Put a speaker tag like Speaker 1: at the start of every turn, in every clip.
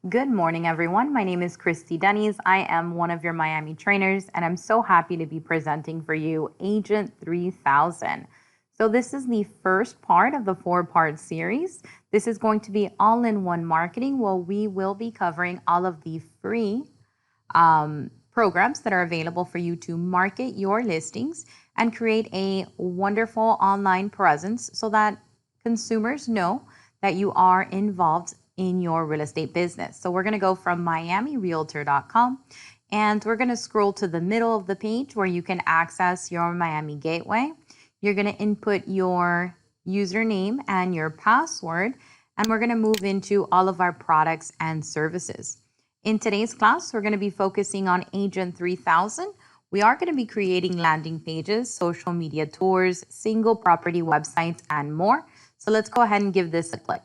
Speaker 1: Good morning, everyone. My name is Christy Denny's. I am one of your Miami trainers, and I'm so happy to be presenting for you Agent 3000. So this is the first part of the four-part series. This is going to be all-in-one marketing, where we will be covering all of the free programs that are available for you to market your listings and create a wonderful online presence so that consumers know that you are involved in your real estate business. So we're going to go from miamirealtor.com and we're going to scroll to the middle of the page where you can access your Miami Gateway. You're going to input your username and your password, and we're going to move into all of our products and services. In today's class, we're going to be focusing on Agent 3000. We are going to be creating landing pages, social media tours, single property websites, and more. So let's go ahead and give this a click.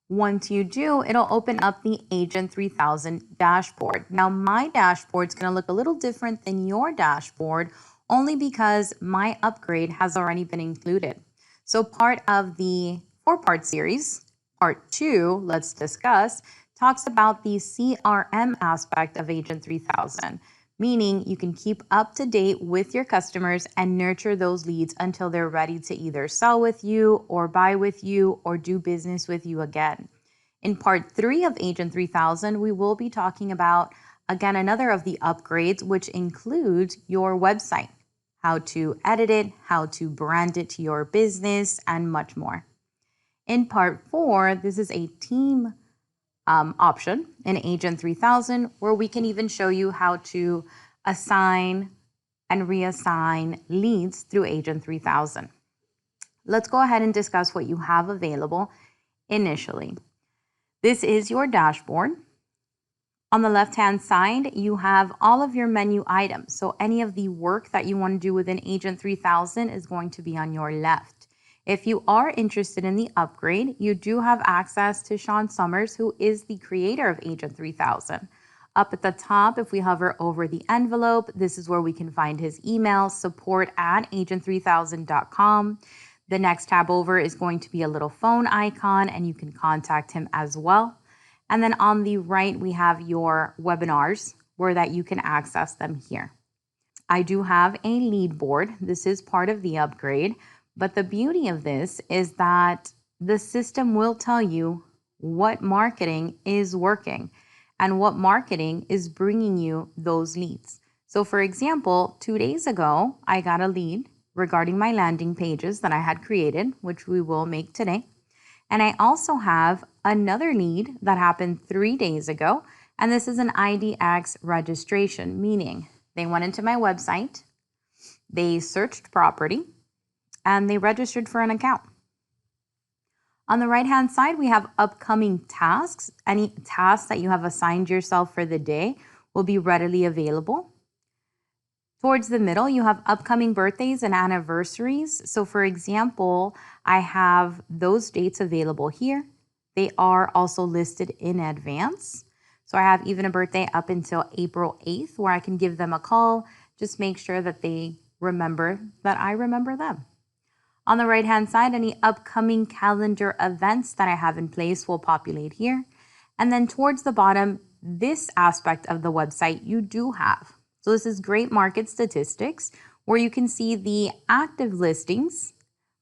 Speaker 1: Once you do, it'll open up the Agent 3000 dashboard. Now, my dashboard is going to look a little different than your dashboard, only because my upgrade has already been included. So part of the four-part series, part 2, let's discuss, talks about the CRM aspect of Agent 3000, meaning you can keep up to date with your customers and nurture those leads until they're ready to either sell with you or buy with you or do business with you again. In part 3 of Agent 3000, we will be talking about, again, another of the upgrades, which includes your website, how to edit it, how to brand it to your business, and much more. In part 4, this is a team option in Agent 3000, where we can even show you how to assign and reassign leads through Agent 3000. Let's go ahead and discuss what you have available initially. This is your dashboard. On the left-hand side, you have all of your menu items. So any of the work that you want to do within Agent 3000 is going to be on your left. If you are interested in the upgrade, you do have access to Sean Summers, who is the creator of Agent 3000. Up at the top, if we hover over the envelope, this is where we can find his email, support@agent3000.com. The next tab over is going to be a little phone icon, and you can contact him as well. And then on the right, we have your webinars, where that you can access them here. I do have a lead board. This is part of the upgrade. But the beauty of this is that the system will tell you what marketing is working and what marketing is bringing you those leads. So for example, 2 days ago, I got a lead regarding my landing pages that I had created, which we will make today. And I also have another lead that happened 3 days ago. And this is an IDX registration, meaning they went into my website, they searched property, and they registered for an account. On the right-hand side, we have upcoming tasks. Any tasks that you have assigned yourself for the day will be readily available. Towards the middle, you have upcoming birthdays and anniversaries. So for example, I have those dates available here. They are also listed in advance. So I have even a birthday up until April 8th where I can give them a call. Just make sure that they remember that I remember them. On the right-hand side, any upcoming calendar events that I have in place will populate here. And then towards the bottom, this aspect of the website you do have. So this is great market statistics, where you can see the active listings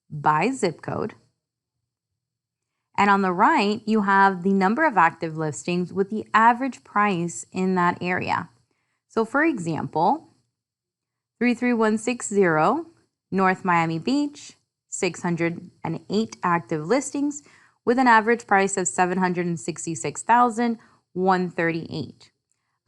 Speaker 1: by zip code. And on the right, you have the number of active listings with the average price in that area. So for example, 33160 North Miami Beach, 608 active listings with an average price of $766,138.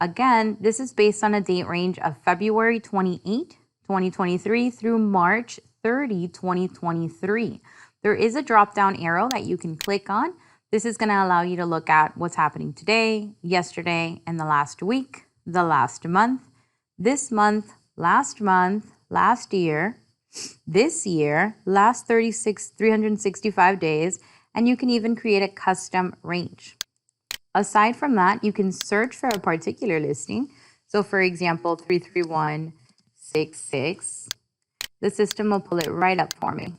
Speaker 1: Again, this is based on a date range of February 28, 2023 through March 30, 2023. There is a drop-down arrow that you can click on. This is going to allow you to look at what's happening today, yesterday, and the last week, the last month, this month, last month, last year, this year, last 365 days, and you can even create a custom range. Aside from that, you can search for a particular listing. So for example, 33166, the system will pull it right up for me.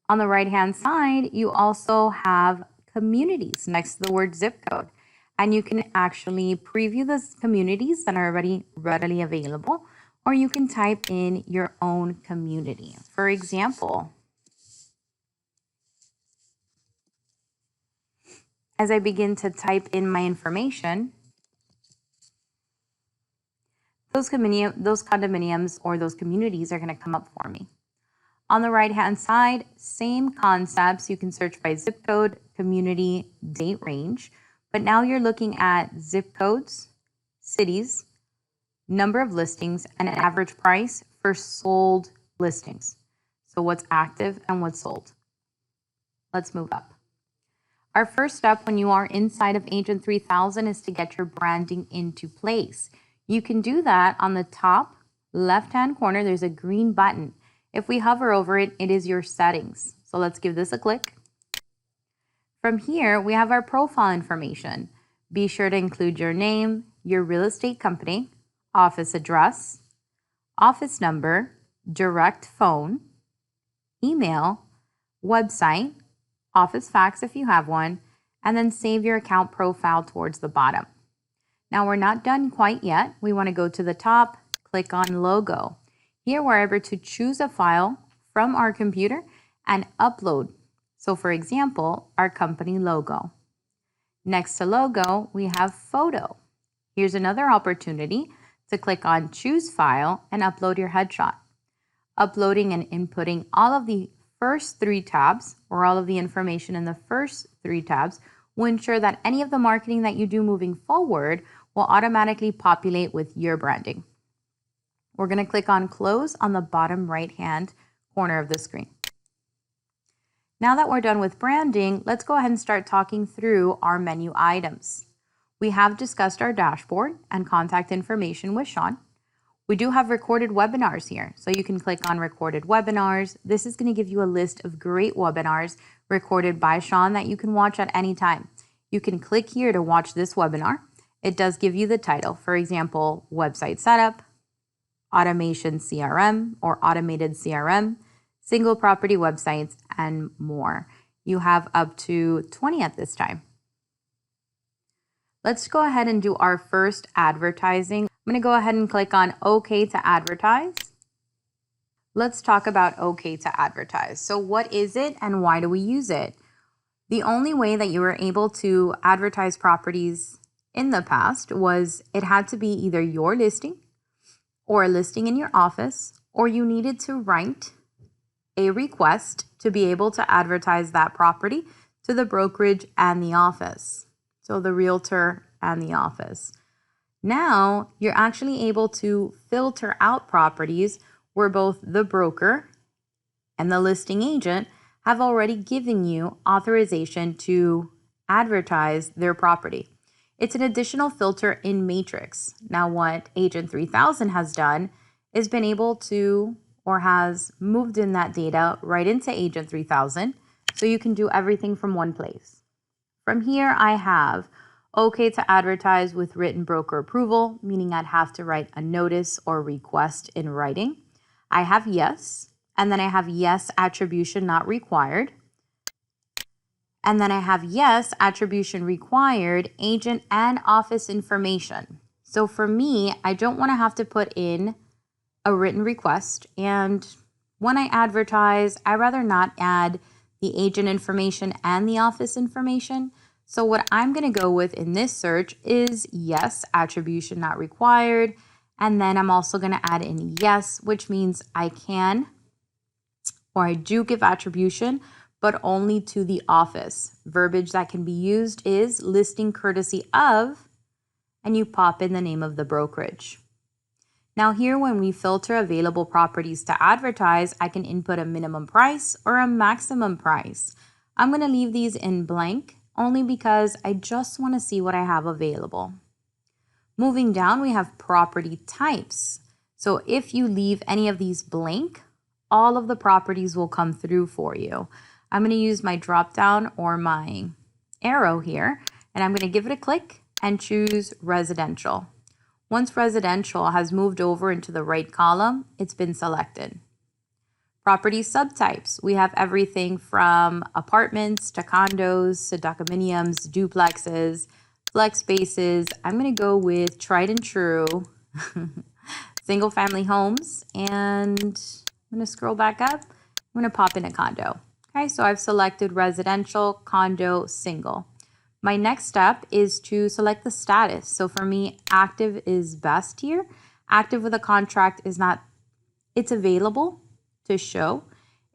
Speaker 1: On the right-hand side, you also have communities next to the word zip code. And you can actually preview the communities that are already readily available, or you can type in your own community. For example, as I begin to type in my information, those condominiums or those communities are going to come up for me. On the right-hand side, same concepts. You can search by zip code, community, date range, but now you're looking at zip codes, cities, number of listings, and an average price for sold listings. So what's active and what's sold. Let's move up. Our first step when you are inside of Agent 3000 is to get your branding into place. You can do that on the top left-hand corner. There's a green button. If we hover over it, it is your settings. So let's give this a click. From here, we have our profile information. Be sure to include your name, your real estate company, office address, office number, direct phone, email, website, office fax if you have one, and then save your account profile towards the bottom. Now we're not done quite yet. We want to go to the top, click on logo. Here we're able to choose a file from our computer and upload. So for example, our company logo. Next to logo, we have photo. Here's another opportunity to click on choose file and upload your headshot. Uploading and inputting all of the first three tabs or all of the information in the first three tabs will ensure that any of the marketing that you do moving forward will automatically populate with your branding. We're going to click on close on the bottom right-hand corner of the screen. Now that we're done with branding, let's go ahead and start talking through our menu items. We have discussed our dashboard and contact information with Sean. We do have recorded webinars here, so you can click on recorded webinars. This is going to give you a list of great webinars recorded by Sean that you can watch at any time. You can click here to watch this webinar. It does give you the title, for example, website setup, automation CRM or automated CRM, single property websites, and more. You have up to 20 at this time. Let's go ahead and do our first advertising. I'm going to go ahead and click on OK to advertise. Let's talk about OK to advertise. So what is it and why do we use it? The only way that you were able to advertise properties in the past was it had to be either your listing or a listing in your office, or you needed to write a request to be able to advertise that property to the brokerage and the office. So the realtor and the office. Now you're actually able to filter out properties where both the broker and the listing agent have already given you authorization to advertise their property. It's an additional filter in Matrix. Now what Agent 3000 has done is been able to or has moved in that data right into Agent 3000 so you can do everything from one place. From here I have OK to advertise with written broker approval, meaning I'd have to write a notice or request in writing. I have yes, and then I have yes, attribution not required. And then I have yes, attribution required, agent and office information. So for me, I don't want to have to put in a written request. And when I advertise, I rather not add the agent information and the office information. So what I'm going to go with in this search is yes, attribution not required. And then I'm also going to add in yes, which means I can or I do give attribution, but only to the office. Verbiage that can be used is listing courtesy of, and you pop in the name of the brokerage. Now here, when we filter available properties to advertise, I can input a minimum price or a maximum price. I'm going to leave these in blank only because I just want to see what I have available. Moving down, we have property types. So if you leave any of these blank, all of the properties will come through for you. I'm going to use my drop down or my arrow here, and I'm going to give it a click and choose residential. Once residential has moved over into the right column, it's been selected. Property subtypes. We have everything from apartments to condos to condominiums, duplexes, flex spaces. I'm going to go with tried and true single family homes, and I'm going to scroll back up. I'm going to pop in a condo. Okay, so I've selected residential, condo, single. My next step is to select the status. So for me, active is best here. Active with a contract is not, it's available to show.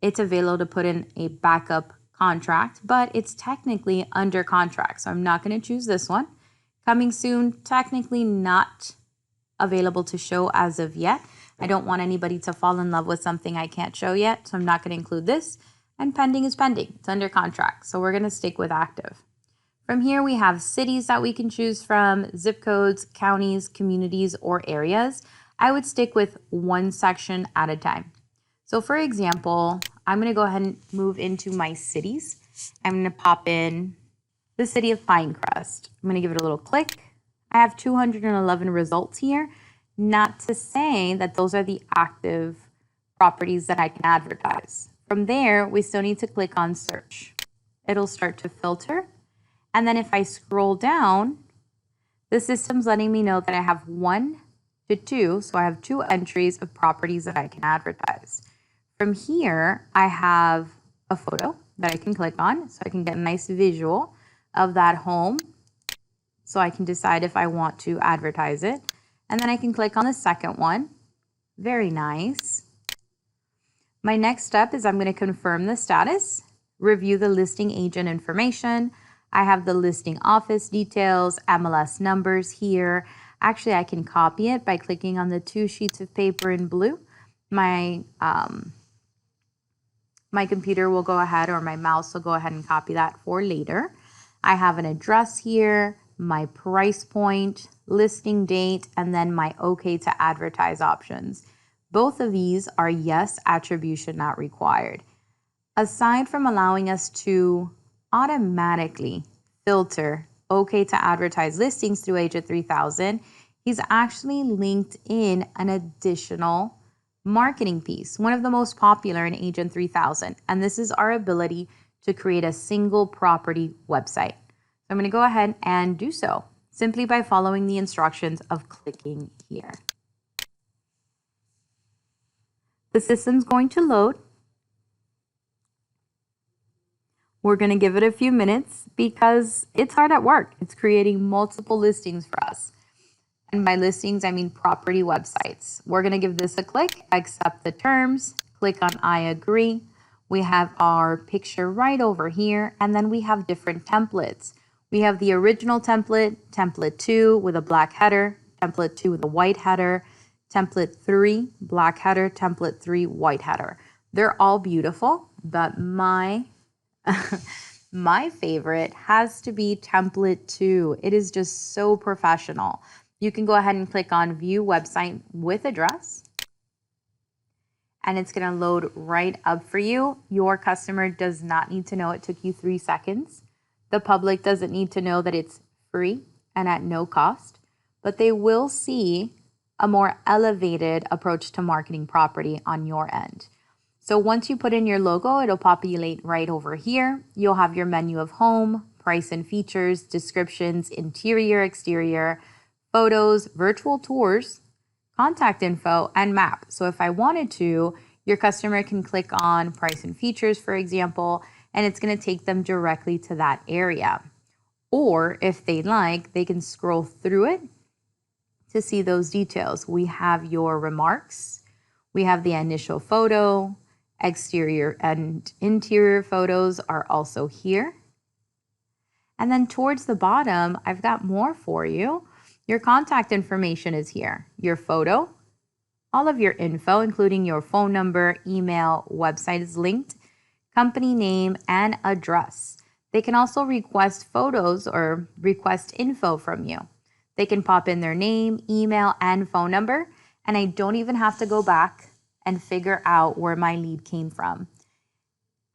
Speaker 1: It's available to put in a backup contract, but it's technically under contract. So I'm not going to choose this one. Coming soon, technically not available to show as of yet. I don't want anybody to fall in love with something I can't show yet, so I'm not going to include this. And pending is pending. It's under contract, so we're going to stick with active. From here, we have cities that we can choose from, zip codes, counties, communities, or areas. I would stick with one section at a time. So for example, I'm going to go ahead and move into my cities. I'm going to pop in the city of Pinecrest. I'm going to give it a little click. I have 211 results here. Not to say that those are the active properties that I can advertise. From there, we still need to click on search. It'll start to filter. And then if I scroll down, the system's letting me know that I have 1 to 2. So I have 2 entries of properties that I can advertise. From here, I have a photo that I can click on so I can get a nice visual of that home. So I can decide if I want to advertise it. And then I can click on the second one. Very nice. My next step is I'm going to confirm the status, review the listing agent information. I have the listing office details, MLS numbers here. Actually, I can copy it by clicking on the 2 sheets of paper in blue. My computer will go ahead, or my mouse will go ahead and copy that for later. I have an address here, my price point, listing date, and then my OK to advertise options. Both of these are yes, attribution not required. Aside from allowing us to automatically filter OK to advertise listings through Agent 3000, he's actually linked in an additional marketing piece, one of the most popular in Agent 3000. And this is our ability to create a single property website. So I'm going to go ahead and do so simply by following the instructions of clicking here. The system's going to load. We're going to give it a few minutes because it's hard at work. It's creating multiple listings for us. And by listings, I mean property websites. We're going to give this a click, accept the terms, click on I agree. We have our picture right over here, and then we have different templates. We have the original template, template 2 with a black header, template 2 with a white header, template 3, black header, template 3, white header. They're all beautiful, but my favorite has to be template 2. It is just so professional. You can go ahead and click on view website with address, and it's going to load right up for you. Your customer does not need to know it took you 3 seconds. The public doesn't need to know that it's free and at no cost, but they will see a more elevated approach to marketing property on your end. So once you put in your logo, it'll populate right over here. You'll have your menu of home, price and features, descriptions, interior, exterior, photos, virtual tours, contact info, and map. So if I wanted to, your customer can click on price and features, for example, and it's going to take them directly to that area. Or if they like, they can scroll through it to see those details. We have your remarks. We have the initial photo. Exterior and interior photos are also here. And then towards the bottom, I've got more for you. Your contact information is here. Your photo, all of your info, including your phone number, email, website is linked, company name, and address. They can also request photos or request info from you. They can pop in their name, email, and phone number, and I don't even have to go back and figure out where my lead came from.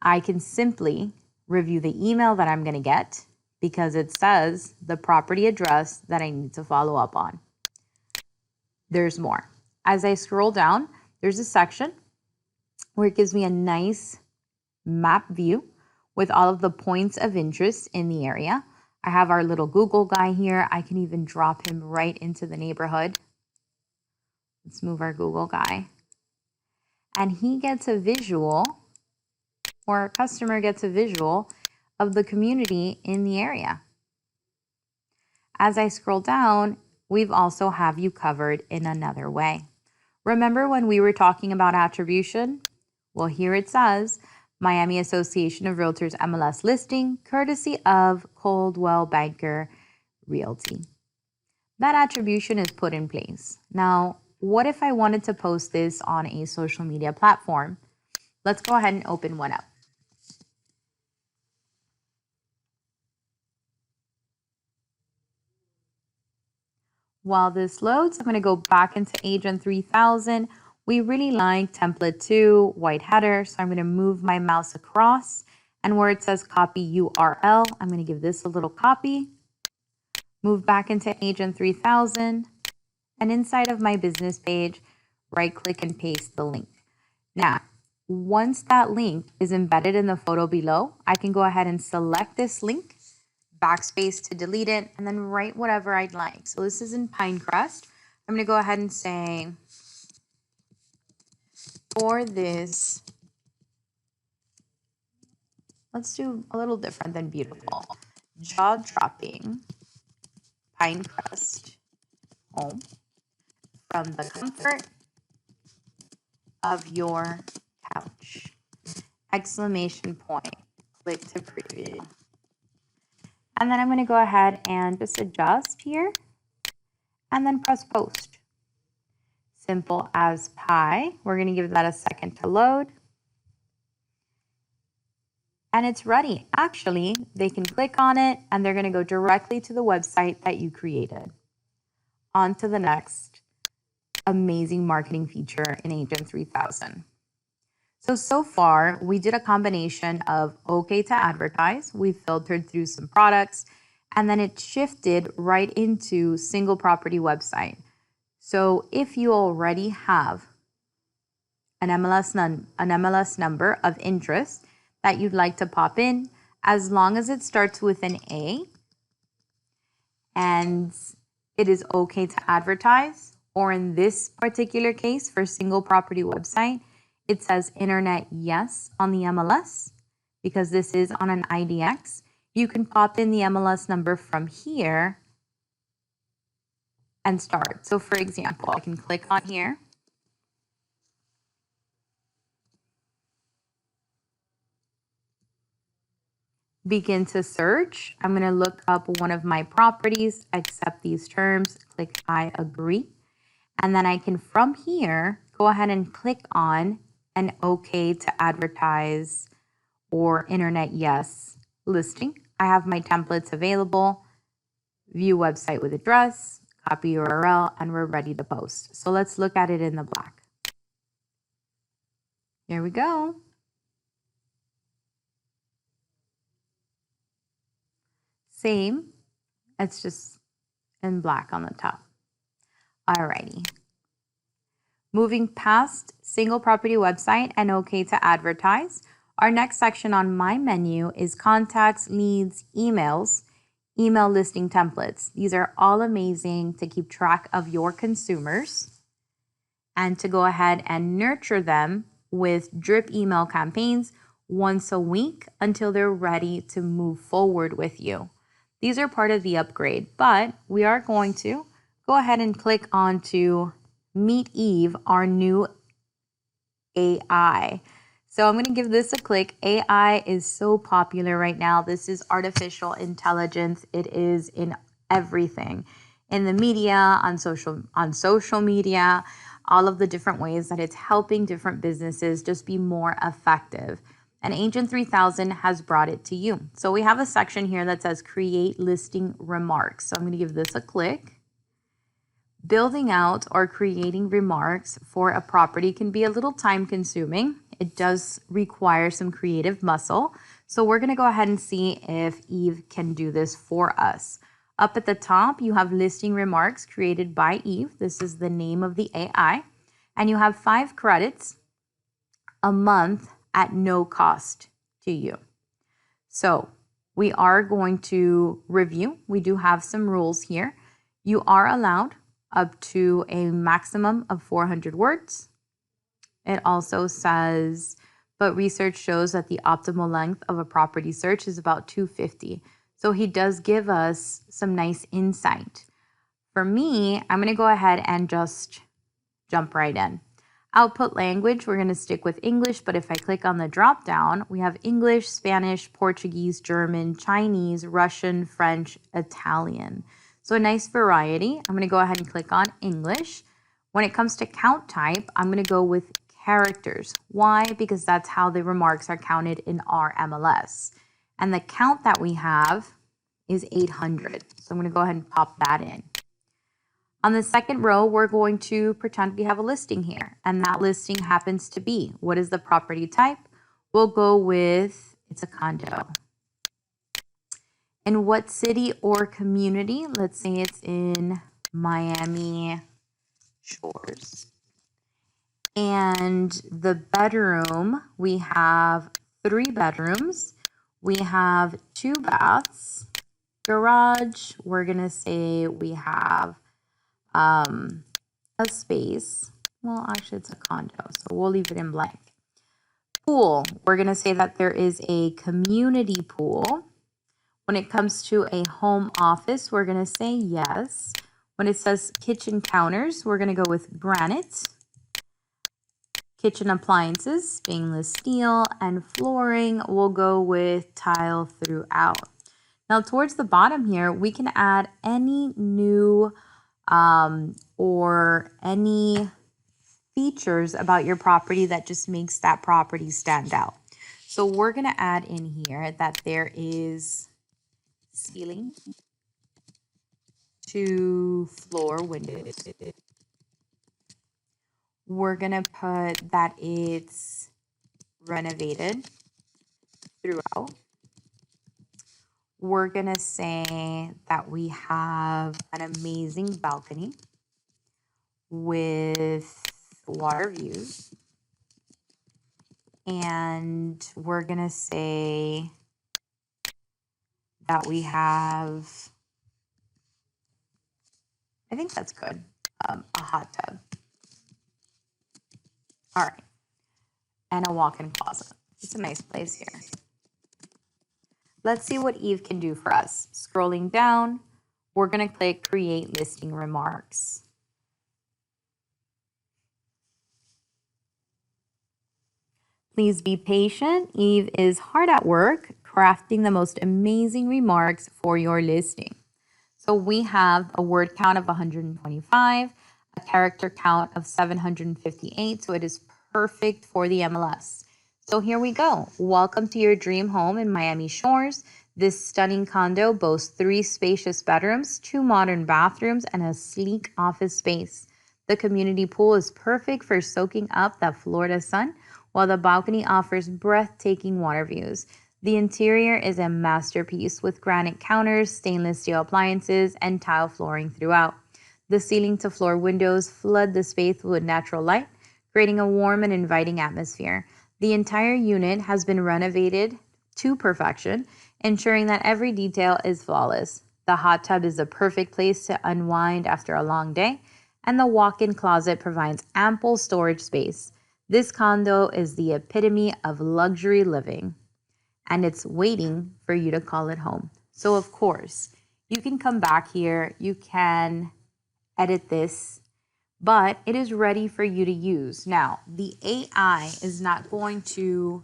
Speaker 1: I can simply review the email that I'm going to get because it says the property address that I need to follow up on. There's more. As I scroll down, there's a section where it gives me a nice map view with all of the points of interest in the area. I have our little Google guy here. I can even drop him right into the neighborhood. Let's move our Google guy. And he gets a visual, or our customer gets a visual of the community in the area. As I scroll down, we've also have you covered in another way. Remember when we were talking about attribution? Well, here it says, Miami Association of Realtors MLS listing, courtesy of Coldwell Banker Realty. That attribution is put in place. Now, what if I wanted to post this on a social media platform? Let's go ahead and open one up. While this loads, I'm going to go back into Agent 3000. We really like template 2, white header, so I'm going to move my mouse across, and where it says copy URL, I'm going to give this a little copy, move back into Agent 3000, and inside of my business page, right click and paste the link. Now, once that link is embedded in the photo below, I can go ahead and select this link, backspace to delete it, and then write whatever I'd like. So this is in Pinecrest. I'm going to go ahead and say, for this, let's do a little different than beautiful. Jaw-dropping Pinecrest home from the comfort of your couch. Exclamation point. Click to preview. And then I'm going to go ahead and just adjust here and then press post. Simple as pie. We're going to give that a second to load. And it's ready. Actually, they can click on it and they're going to go directly to the website that you created. On to the next amazing marketing feature in Agent 3000. So far, we did a combination of okay to advertise. We filtered through some products, and then it shifted right into single property website. So if you already have an MLS number of interest that you'd like to pop in, as long as it starts with an A and it is okay to advertise, or in this particular case for single property website, it says internet yes on the MLS because this is on an IDX. You can pop in the MLS number from here and start. So for example, I can click on here. Begin to search. I'm going to look up one of my properties, accept these terms, click I agree. And then I can, from here, go ahead and click on an okay to advertise or internet yes listing. I have my templates available, view website with address, copy URL, and we're ready to post. So let's look at it in the black. Here we go. Same, it's just in black on the top. Alrighty. Moving past single property website and okay to advertise, our next section on my menu is contacts, leads, emails, email listing templates. These are all amazing to keep track of your consumers and to go ahead and nurture them with drip email campaigns once a week until they're ready to move forward with you. These are part of the upgrade, but we are going to go ahead and click on to Meet Eve, our new AI. So I'm going to give this a click. AI is so popular right now. This is artificial intelligence. It is in everything, in the media, on social media, all of the different ways that it's helping different businesses just be more effective. And Agent 3000 has brought it to you. So we have a section here that says create listing remarks. So I'm going to give this a click. Building out or creating remarks for a property can be a little time consuming. It does require some creative muscle. So we're going to go ahead and see if Eve can do this for us. Up at the top, you have listing remarks created by Eve. This is the name of the AI. And you have 5 credits a month at no cost to you. So we are going to review. We do have some rules here. You are allowed up to a maximum of 400 words. It also says, but research shows that the optimal length of a property search is about 250. So he does give us some nice insight. For me, I'm going to go ahead and just jump right in. Output language, we're going to stick with English, but if I click on the drop down, we have English, Spanish, Portuguese, German, Chinese, Russian, French, Italian. So a nice variety. I'm going to go ahead and click on English. When it comes to count type, I'm going to go with characters. Why? Because that's how the remarks are counted in our MLS. And the count that we have is 800. So I'm going to go ahead and pop that in. On the second row, we're going to pretend we have a listing here. And that listing happens to be, what is the property type? We'll go with, it's a condo. In what city or community? Let's say it's in Miami Shores. And the bedroom, we have 3 bedrooms. We have 2 baths. Garage, we're going to say we have a space. Well, actually, it's a condo, so we'll leave it in blank. Pool, we're going to say that there is a community pool. When it comes to a home office, we're going to say yes. When it says kitchen counters, we're going to go with granite. Kitchen appliances, stainless steel, and flooring, we'll go with tile throughout. Now, towards the bottom here, we can add any new or any features about your property that just makes that property stand out. So we're going to add in here that there is ceiling to floor windows. We're going to put that it's renovated throughout. We're going to say that we have an amazing balcony with water views. And we're going to say that we have, I think that's good, a hot tub. All right. And a walk-in closet. It's a nice place here. Let's see what Eve can do for us. Scrolling down, we're going to click Create Listing Remarks. Please be patient. Eve is hard at work crafting the most amazing remarks for your listing. So we have a word count of 125, a character count of 758, so it is perfect for the MLS. So here we go. Welcome to your dream home in Miami Shores. This stunning condo boasts 3 spacious bedrooms, 2 modern bathrooms, and a sleek office space. The community pool is perfect for soaking up that Florida sun, while the balcony offers breathtaking water views. The interior is a masterpiece with granite counters, stainless steel appliances, and tile flooring throughout. The ceiling to floor windows flood the space with natural light, creating a warm and inviting atmosphere. The entire unit has been renovated to perfection, ensuring that every detail is flawless. The hot tub is the perfect place to unwind after a long day, and the walk-in closet provides ample storage space. This condo is the epitome of luxury living, and it's waiting for you to call it home. So of course, you can come back here, you can edit this, but it is ready for you to use. Now, the AI is not going to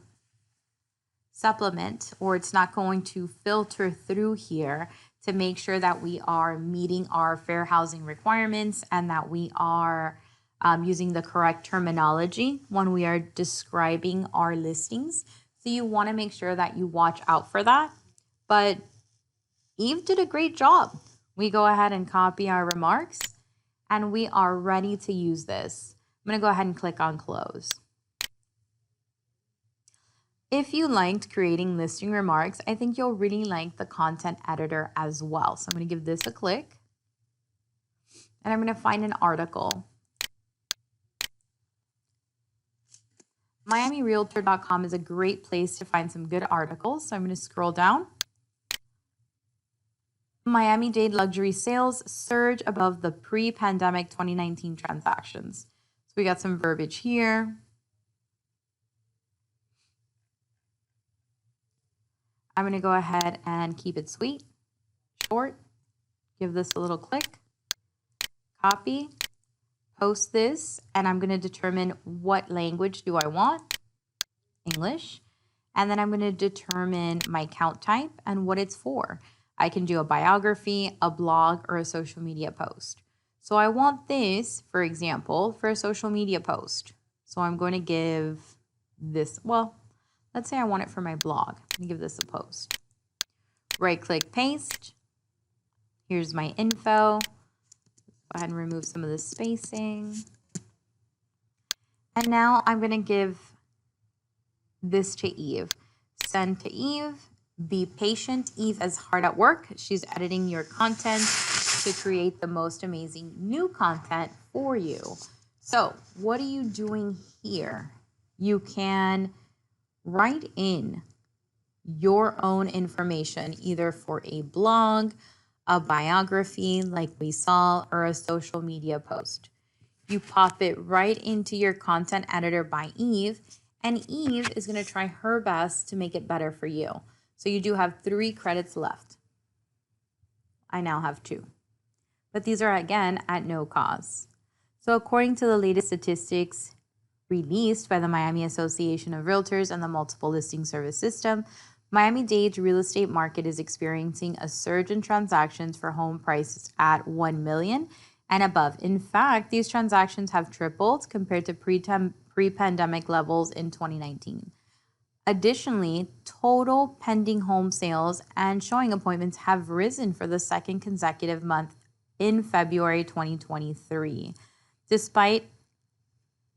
Speaker 1: supplement, or it's not going to filter through here to make sure that we are meeting our fair housing requirements and that we are using the correct terminology when we are describing our listings. So you want to make sure that you watch out for that. But Eve did a great job. We go ahead and copy our remarks, and we are ready to use this. I'm going to go ahead and click on close. If you liked creating listing remarks, I think you'll really like the content editor as well. So I'm going to give this a click, and I'm going to find an article. miamirealtor.com is a great place to find some good articles. So I'm going to scroll down. Miami-Dade luxury sales surge above the pre-pandemic 2019 transactions. So we got some verbiage here. I'm going to go ahead and keep it sweet, short, give this a little click, copy, post this, and I'm going to determine what language do I want, English, and then I'm going to determine my account type and what it's for. I can do a biography, a blog, or a social media post. So I want this, for example, for a social media post. So I'm going to give this, well, let's say I want it for my blog. I'm going to give this a post. Right click, paste. Here's my info. Go ahead and remove some of the spacing. And now I'm going to give this to Eve. Send to Eve. Be patient. Eve is hard at work. She's editing your content to create the most amazing new content for you. So what are you doing here? You can write in your own information, either for a blog, a biography like we saw, or a social media post. You pop it right into your content editor by Eve, and Eve is going to try her best to make it better for you. So you do have 3 credits left. I now have 2. But these are, again, at no cost. So according to the latest statistics released by the Miami Association of Realtors and the Multiple Listing Service System, Miami-Dade's real estate market is experiencing a surge in transactions for home prices at $1 million and above. In fact, these transactions have tripled compared to pre-pandemic levels in 2019. Additionally, total pending home sales and showing appointments have risen for the second consecutive month in February 2023. Despite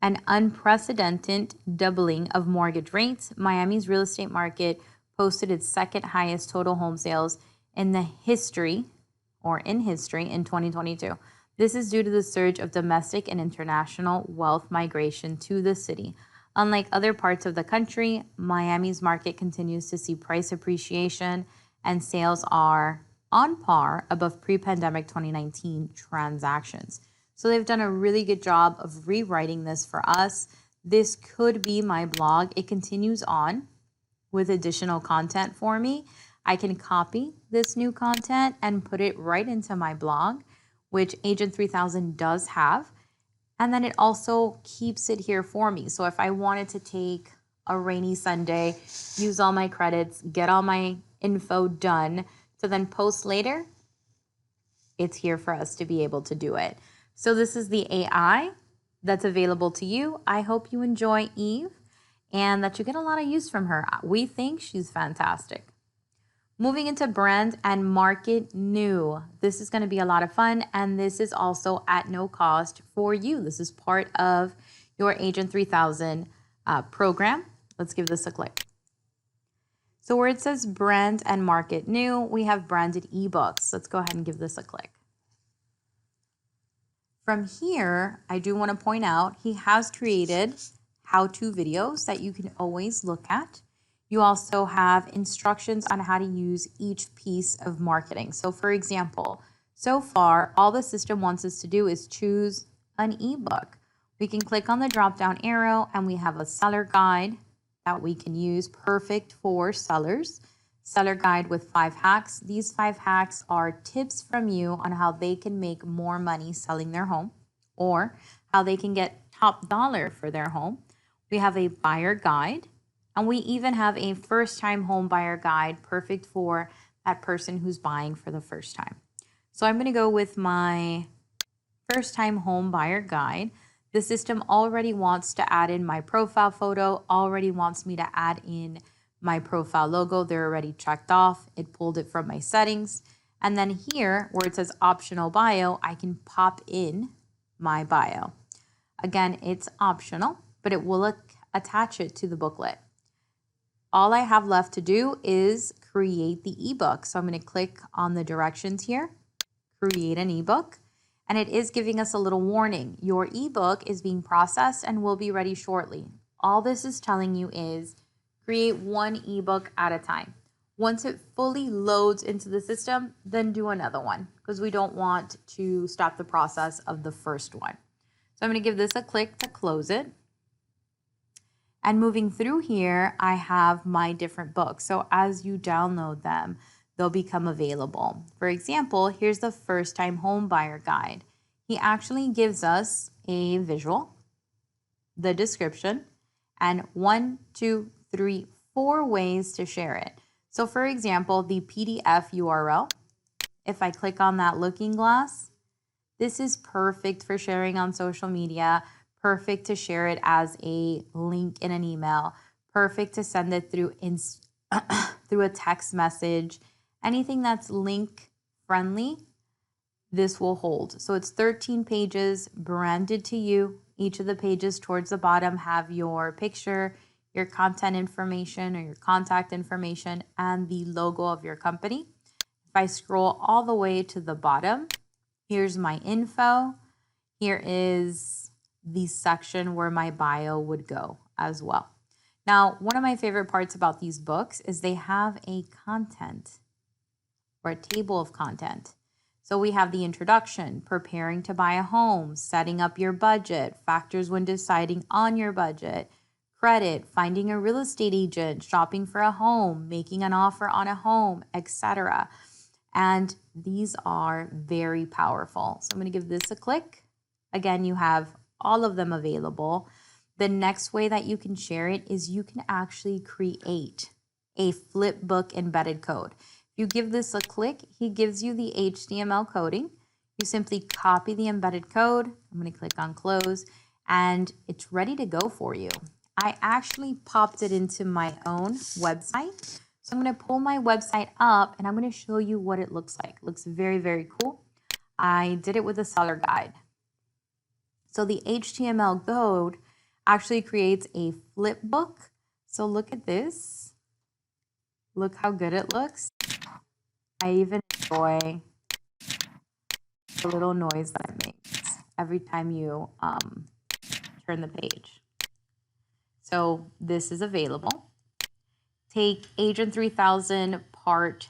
Speaker 1: an unprecedented doubling of mortgage rates, Miami's real estate market posted its second highest total home sales in history in 2022. This is due to the surge of domestic and international wealth migration to the city. Unlike other parts of the country, Miami's market continues to see price appreciation, and sales are on par above pre-pandemic 2019 transactions. So they've done a really good job of rewriting this for us. This could be my blog. It continues on with additional content for me. I can copy this new content and put it right into my blog, which Agent 3000 does have. And then it also keeps it here for me. So if I wanted to take a rainy Sunday, use all my credits, get all my info done to then post later, it's here for us to be able to do it. So this is the AI that's available to you. I hope you enjoy Eve and that you get a lot of use from her. We think she's fantastic. Moving into brand and market new. This is going to be a lot of fun, and this is also at no cost for you. This is part of your Agent 3000 program. Let's give this a click. So where it says brand and market new, we have branded ebooks. Let's go ahead and give this a click. From here, I do want to point out he has created how-to videos that you can always look at. You also have instructions on how to use each piece of marketing. So for example, so far, all the system wants us to do is choose an ebook. We can click on the drop-down arrow and we have a seller guide that we can use, perfect for sellers. Seller guide with 5 hacks. These 5 hacks are tips from you on how they can make more money selling their home or how they can get top dollar for their home. We have a buyer guide. And we even have a first-time home buyer guide, perfect for that person who's buying for the first time. So I'm going to go with my first-time home buyer guide. The system already wants to add in my profile photo, already wants me to add in my profile logo. They're already checked off. It pulled it from my settings. And then here, where it says optional bio, I can pop in my bio. Again, it's optional, but it will attach it to the booklet. All I have left to do is create the ebook. So I'm going to click on the directions here, create an ebook, and it is giving us a little warning. Your ebook is being processed and will be ready shortly. All this is telling you is create one ebook at a time. Once it fully loads into the system, then do another one because we don't want to stop the process of the first one. So I'm going to give this a click to close it. And moving through here, I have my different books. So as you download them, they'll become available. For example, here's the first time home buyer guide. He actually gives us a visual, the description, and 1, 2, 3, 4 ways to share it. So for example, the PDF URL, if I click on that looking glass, this is perfect for sharing on social media, perfect to share it as a link in an email, perfect to send it through through a text message, anything that's link friendly, this will hold. So it's 13 pages branded to you. Each of the pages towards the bottom have your picture, your content information or your contact information, and the logo of your company. If I scroll all the way to the bottom, here's my info. Here is the section where my bio would go as well. Now, one of my favorite parts about these books is they have a content or a table of content. So we have the introduction, preparing to buy a home, setting up your budget, factors when deciding on your budget, credit, finding a real estate agent, shopping for a home, making an offer on a home, etc. And these are very powerful. So I'm going to give this a click. Again, you have all of them available. The next way that you can share it is you can actually create a flipbook embedded code. If you give this a click, he gives you the HTML coding. You simply copy the embedded code. I'm going to click on close and it's ready to go for you. I actually popped it into my own website. So I'm going to pull my website up and I'm going to show you what it looks like. It looks very, very cool. I did it with a seller guide. So the HTML code actually creates a flip book. So look at this. Look how good it looks. I even enjoy the little noise that it makes every time you turn the page. So this is available. Take Agent 3000 Part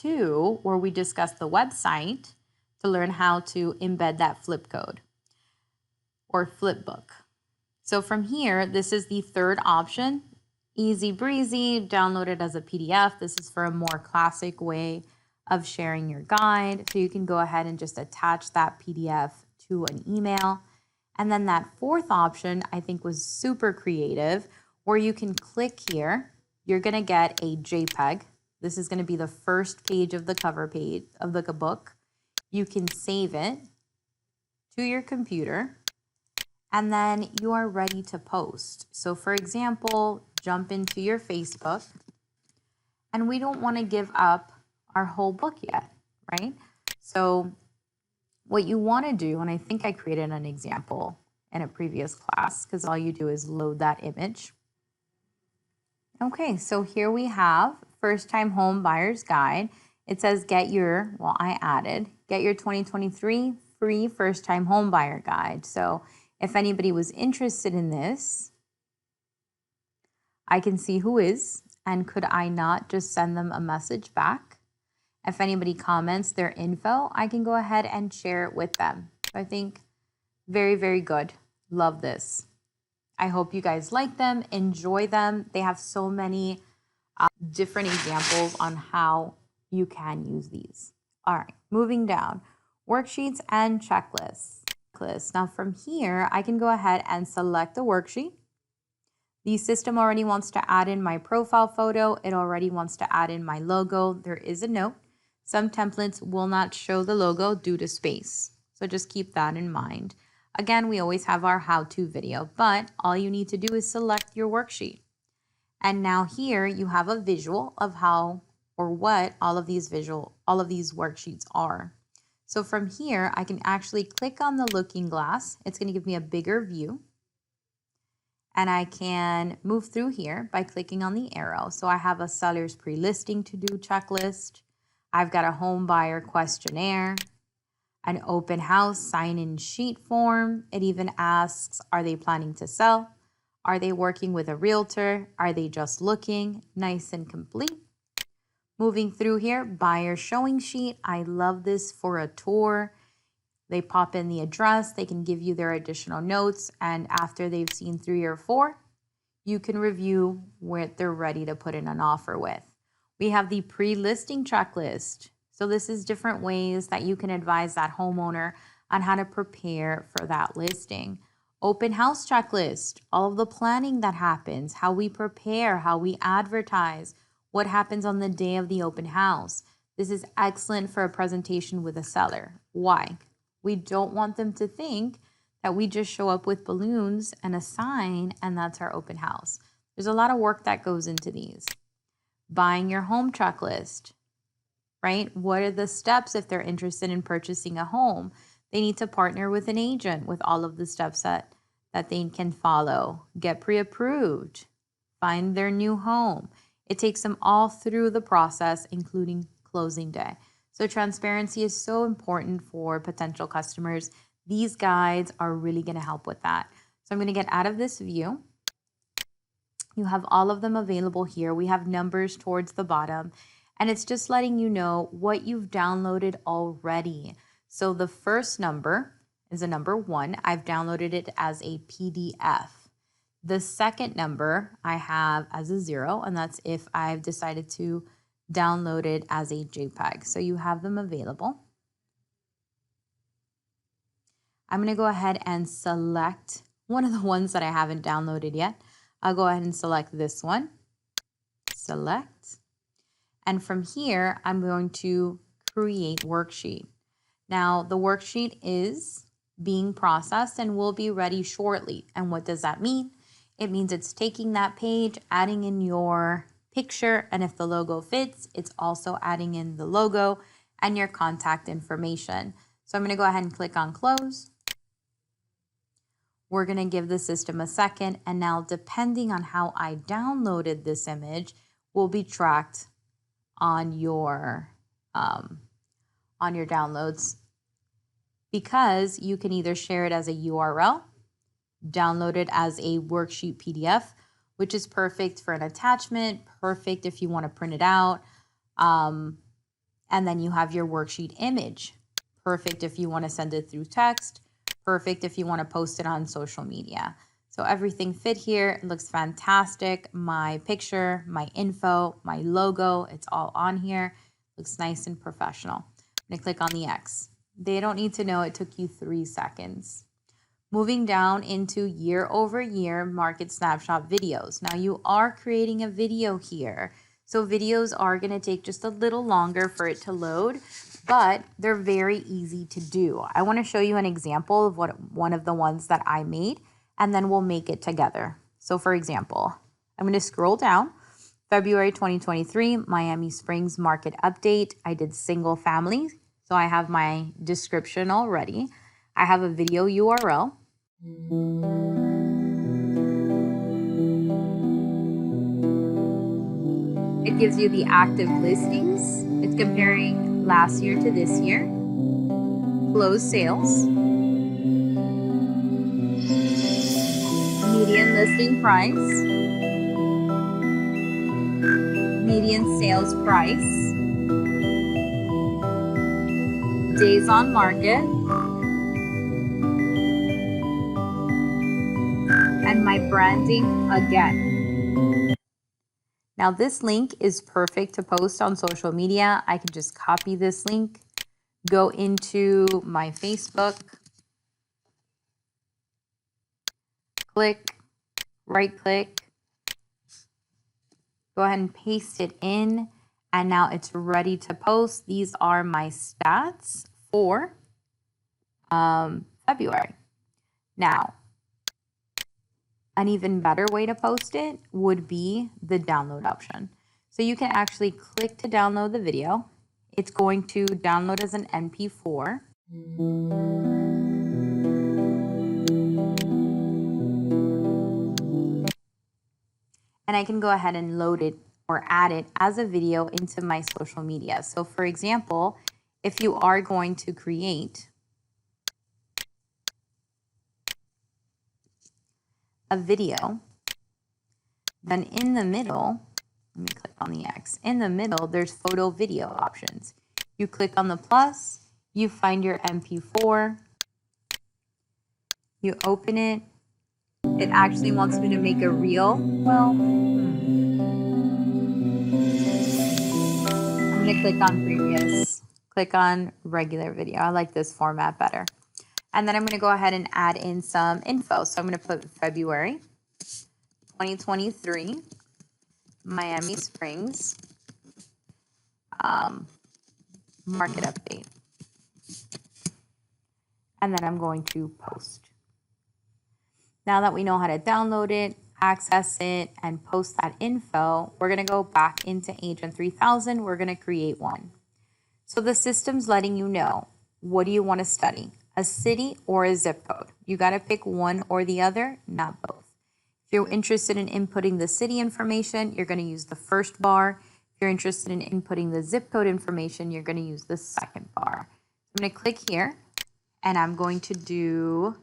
Speaker 1: 2, where we discuss the website to learn how to embed that flip code or flip book. So from here, this is the third option. Easy breezy, download it as a PDF. This is for a more classic way of sharing your guide. So you can go ahead and just attach that PDF to an email. And then that fourth option I think was super creative, where you can click here. You're going to get a JPEG. This is going to be the first page of the cover page of the book. You can save it to your computer and then you are ready to post. So for example, jump into your Facebook and we don't want to give up our whole book yet, right? So what you want to do, and I think I created an example in a previous class because all you do is load that image. Okay, so here we have First Time Home Buyer's Guide. It says get your 2023 free First Time Home Buyer Guide. So if anybody was interested in this, I can see who is, and could I not just send them a message back? If anybody comments their info, I can go ahead and share it with them. I think very, very good. Love this. I hope you guys like them, enjoy them. They have so many different examples on how you can use these. All right, moving down. Worksheets and checklists. Now from here, I can go ahead and select a worksheet. The system already wants to add in my profile photo. It already wants to add in my logo. There is a note. Some templates will not show the logo due to space. So just keep that in mind. Again, we always have our how-to video, but all you need to do is select your worksheet. And now here you have a visual of how or what all of these worksheets are. So from here, I can actually click on the looking glass. It's going to give me a bigger view. And I can move through here by clicking on the arrow. So I have a seller's pre-listing to-do checklist. I've got a home buyer questionnaire, an open house sign-in sheet form. It even asks, are they planning to sell? Are they working with a realtor? Are they just looking? Nice and complete. Moving through here, buyer showing sheet. I love this for a tour. They pop in the address, they can give you their additional notes, and after they've seen 3 or 4, you can review what they're ready to put in an offer with. We have the pre-listing checklist. So this is different ways that you can advise that homeowner on how to prepare for that listing. Open house checklist, all of the planning that happens, how we prepare, how we advertise, what happens on the day of the open house. This is excellent for a presentation with a seller. Why? We don't want them to think that we just show up with balloons and a sign and that's our open house. There's a lot of work that goes into these. Buying your home checklist, right? What are the steps if they're interested in purchasing a home? They need to partner with an agent with all of the steps that they can follow. Get pre-approved, find their new home. It takes them all through the process, including closing day. So transparency is so important for potential customers. These guides are really going to help with that. So I'm going to get out of this view. You have all of them available here. We have numbers towards the bottom, and it's just letting you know what you've downloaded already. So the first number is a number 1. I've downloaded it as a PDF. The second number I have as a 0, and that's if I've decided to download it as a JPEG. So you have them available. I'm going to go ahead and select one of the ones that I haven't downloaded yet. I'll go ahead and select this one. Select. And from here, I'm going to create worksheet. Now, the worksheet is being processed and will be ready shortly. And what does that mean? It means it's taking that page, adding in your picture, and if the logo fits, it's also adding in the logo and your contact information. So I'm going to go ahead and click on close. We're going to give the system a second, and now depending on how I downloaded this image will be tracked on your downloads, because you can either share it as a URL, download it as a worksheet PDF, which is perfect for an attachment, perfect if you want to print it out. And then you have your worksheet image, perfect if you want to send it through text, perfect if you want to post it on social media. So everything fit here. It looks fantastic. My picture, my info, my logo, it's all on here. Looks nice and professional. I'm going to click on the X. They don't need to know it took you 3 seconds. Moving down into year-over-year market snapshot videos. Now you are creating a video here. So videos are going to take just a little longer for it to load, but they're very easy to do. I want to show you an example of one of the ones that I made, and then we'll make it together. So for example, I'm going to scroll down. February 2023, Miami Springs market update. I did single family, so I have my description already. I have a video URL. It gives you the active listings. It's comparing last year to this year. Closed sales. Median listing price. Median sales price. Days on market. And my branding again. Now this link is perfect to post on social media. I can just copy this link, go into my Facebook, click, right click, go ahead and paste it in, and now it's ready to post. These are my stats for February. Now, an even better way to post it would be the download option. So you can actually click to download the video. It's going to download as an MP4. And I can go ahead and load it or add it as a video into my social media. So for example, if you are going to create a video Then in the middle, let me click on the X. In the middle, there's photo video options. You click on the plus, you find your MP4, you open it. It actually wants me to make a reel. Well, I'm gonna click on previous, click on regular video. I like this format better. And then I'm gonna go ahead and add in some info. So I'm gonna put February 2023, Miami Springs, market update. And then I'm going to post. Now that we know how to download it, access it, and post that info, we're gonna go back into Agent 3000. We're gonna create one. So the system's letting you know, what do you wanna study? A city or a zip code? You gotta pick one or the other, not both. If you're interested in inputting the city information, you're gonna use the first bar. If you're interested in inputting the zip code information, you're gonna use the second bar. I'm gonna click here, and I'm going to do,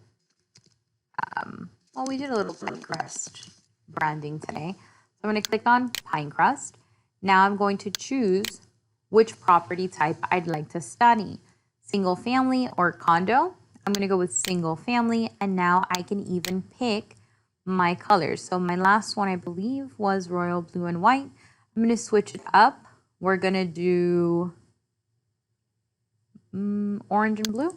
Speaker 1: well, we did a little Pinecrest branding today. So I'm gonna click on Pinecrest. Now I'm going to choose which property type I'd like to study. Single family or condo. I'm gonna go with single family, and now I can even pick my colors. So my last one, I believe, was royal blue and white. I'm gonna switch it up. We're gonna do orange and blue.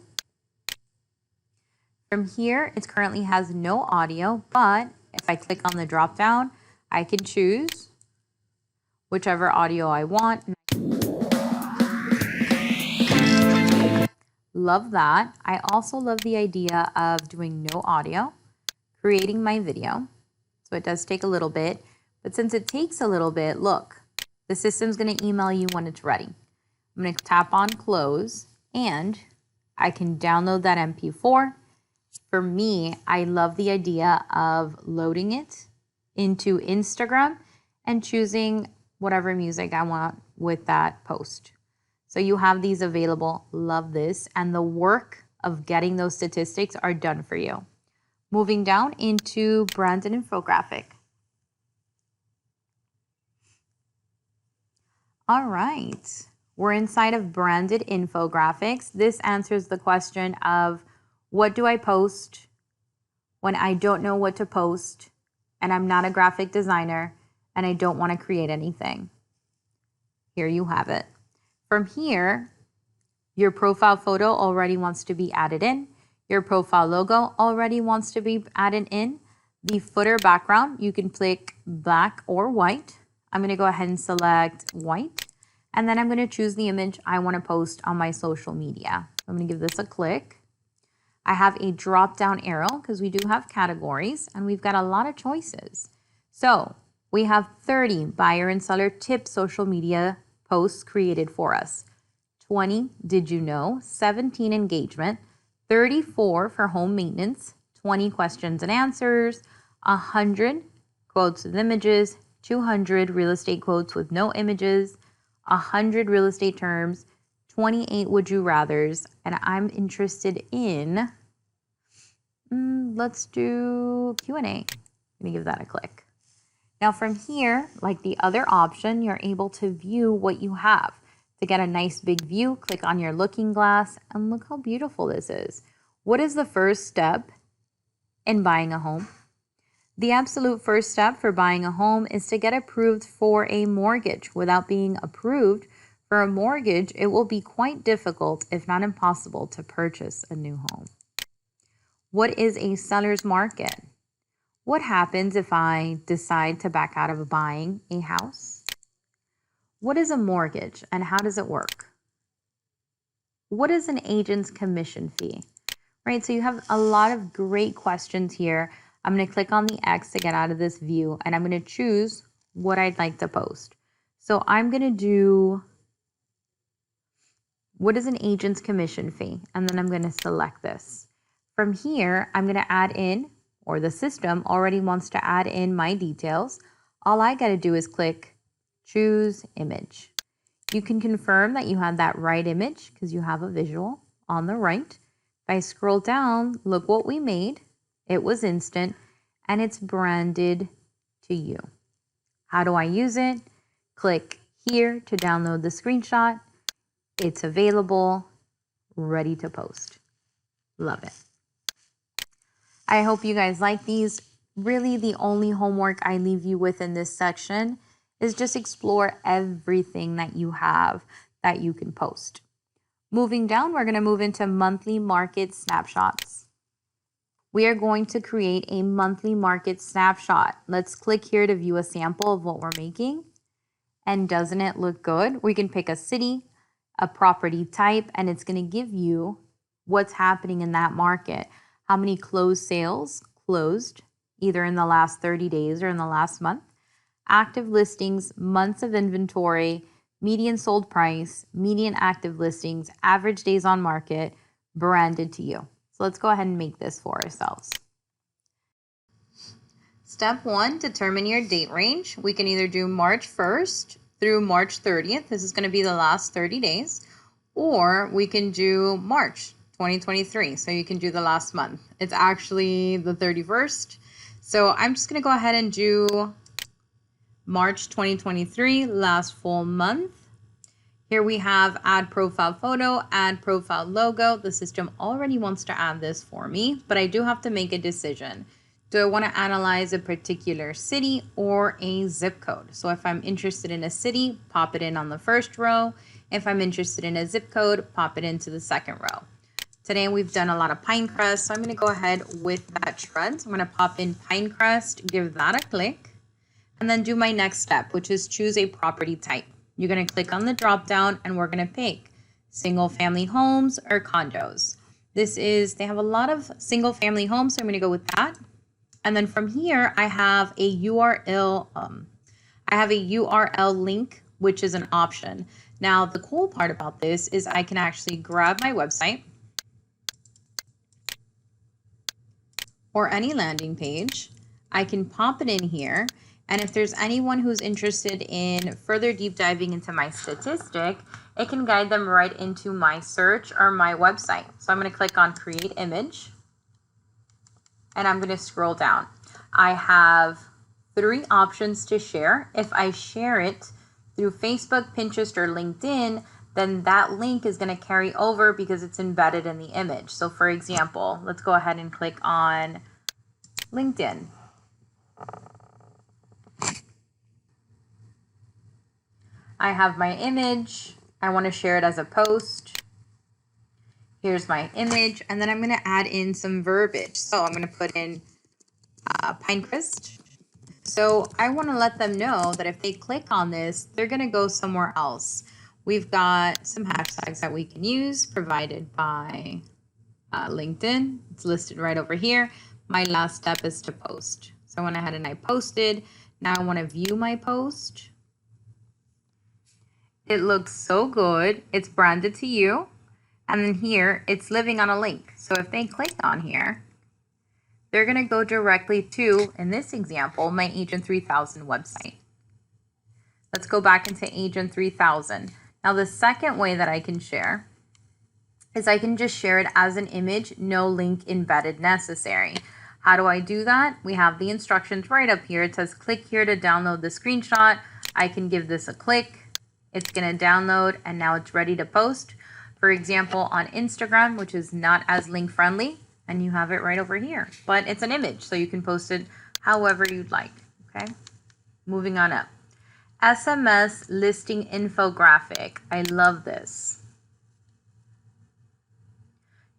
Speaker 1: From here, it currently has no audio, but if I click on the drop down, I can choose whichever audio I want. Love that. I also love the idea of doing no audio, creating my video. So it does take a little bit, but since it takes a little bit, look, the system's gonna email you when it's ready. I'm gonna tap on close, and I can download that MP4. For me, I love the idea of loading it into Instagram and choosing whatever music I want with that post. So you have these available. Love this. And the work of getting those statistics are done for you. Moving down into branded infographic. All right. We're inside of branded infographics. This answers the question of, what do I post when I don't know what to post and I'm not a graphic designer and I don't want to create anything? Here you have it. From here, your profile photo already wants to be added in. Your profile logo already wants to be added in. The footer background, you can click black or white. I'm going to go ahead and select white. And then I'm going to choose the image I want to post on my social media. I'm going to give this a click. I have a drop down arrow because we do have categories and we've got a lot of choices. So we have 30 buyer and seller tip social media posts created for us. 20, did you know? 17 engagement, 34 for home maintenance, 20 questions and answers, 100 quotes with images, 200 real estate quotes with no images, 100 real estate terms, 28 would you rathers, and I'm interested in, let's do Q&A. Let me give that a click. Now from here, like the other option, you're able to view what you have. To get a nice big view, click on your looking glass and look how beautiful this is. What is the first step in buying a home? The absolute first step for buying a home is to get approved for a mortgage. Without being approved for a mortgage, it will be quite difficult, if not impossible, to purchase a new home. What is a seller's market? What happens if I decide to back out of buying a house? What is a mortgage and how does it work? What is an agent's commission fee? Right, so you have a lot of great questions here. I'm going to click on the X to get out of this view, and I'm going to choose what I'd like to post. So I'm going to do, what is an agent's commission fee? And then I'm going to select this. From here, I'm going to add in, or the system already wants to add in my details. All I got to do is click choose image. You can confirm that you have that right image because you have a visual on the right. If I scroll down, look what we made. It was instant and it's branded to you. How do I use it? Click here to download the screenshot. It's available, ready to post. Love it. I hope you guys like these. Really, the only homework I leave you with in this section is just explore everything that you have that you can post. Moving down, we're going to move into monthly market snapshots. We are going to create a monthly market snapshot. Let's click here to view a sample of what we're making. And doesn't it look good? We can pick a city, a property type, and it's going to give you what's happening in that market. How many closed sales closed, either in the last 30 days or in the last month. Active listings, months of inventory, median sold price, median active listings, average days on market, branded to you. So let's go ahead and make this for ourselves. Step 1, determine your date range. We can either do March 1st through March 30th. This is going to be the last 30 days. Or we can do March 2023. So you can do the last month. It's actually the 31st. So I'm just going to go ahead and do March 2023, last full month. Here we have add profile photo, add profile logo. The system already wants to add this for me, but I do have to make a decision. Do I want to analyze a particular city or a zip code? So if I'm interested in a city, pop it in on the first row. If I'm interested in a zip code, pop it into the second row. Today we've done a lot of Pinecrest, so I'm going to go ahead with that trend. I'm going to pop in Pinecrest, give that a click, and then do my next step, which is choose a property type. You're going to click on the drop down and we're going to pick single family homes or condos. They have a lot of single family homes, so I'm going to go with that. And then from here, I have a URL. Link, which is an option. Now, the cool part about this is I can actually grab my website or any landing page. I can pop it in here. And if there's anyone who's interested in further deep diving into my statistic, it can guide them right into my search or my website. So I'm going to click on create image. And I'm going to scroll down. I have 3 options to share. If I share it through Facebook, Pinterest, or LinkedIn, then that link is going to carry over because it's embedded in the image. So for example, let's go ahead and click on LinkedIn. I have my image. I want to share it as a post. Here's my image, and then I'm going to add in some verbiage. So I'm going to put in Pinecrest. So I want to let them know that if they click on this, they're going to go somewhere else. We've got some hashtags that we can use provided by LinkedIn. It's listed right over here. My last step is to post. So I went ahead and I posted. Now I want to view my post. It looks so good. It's branded to you. And then here, it's living on a link. So if they click on here, they're going to go directly to, in this example, my Agent 3000 website. Let's go back into Agent 3000. Now, the second way that I can share is I can just share it as an image, no link embedded necessary. How do I do that? We have the instructions right up here. It says click here to download the screenshot. I can give this a click. It's going to download, and now it's ready to post. For example, on Instagram, which is not as link friendly, and you have it right over here, but it's an image, so you can post it however you'd like. Okay, moving on up. SMS listing infographic. I love this.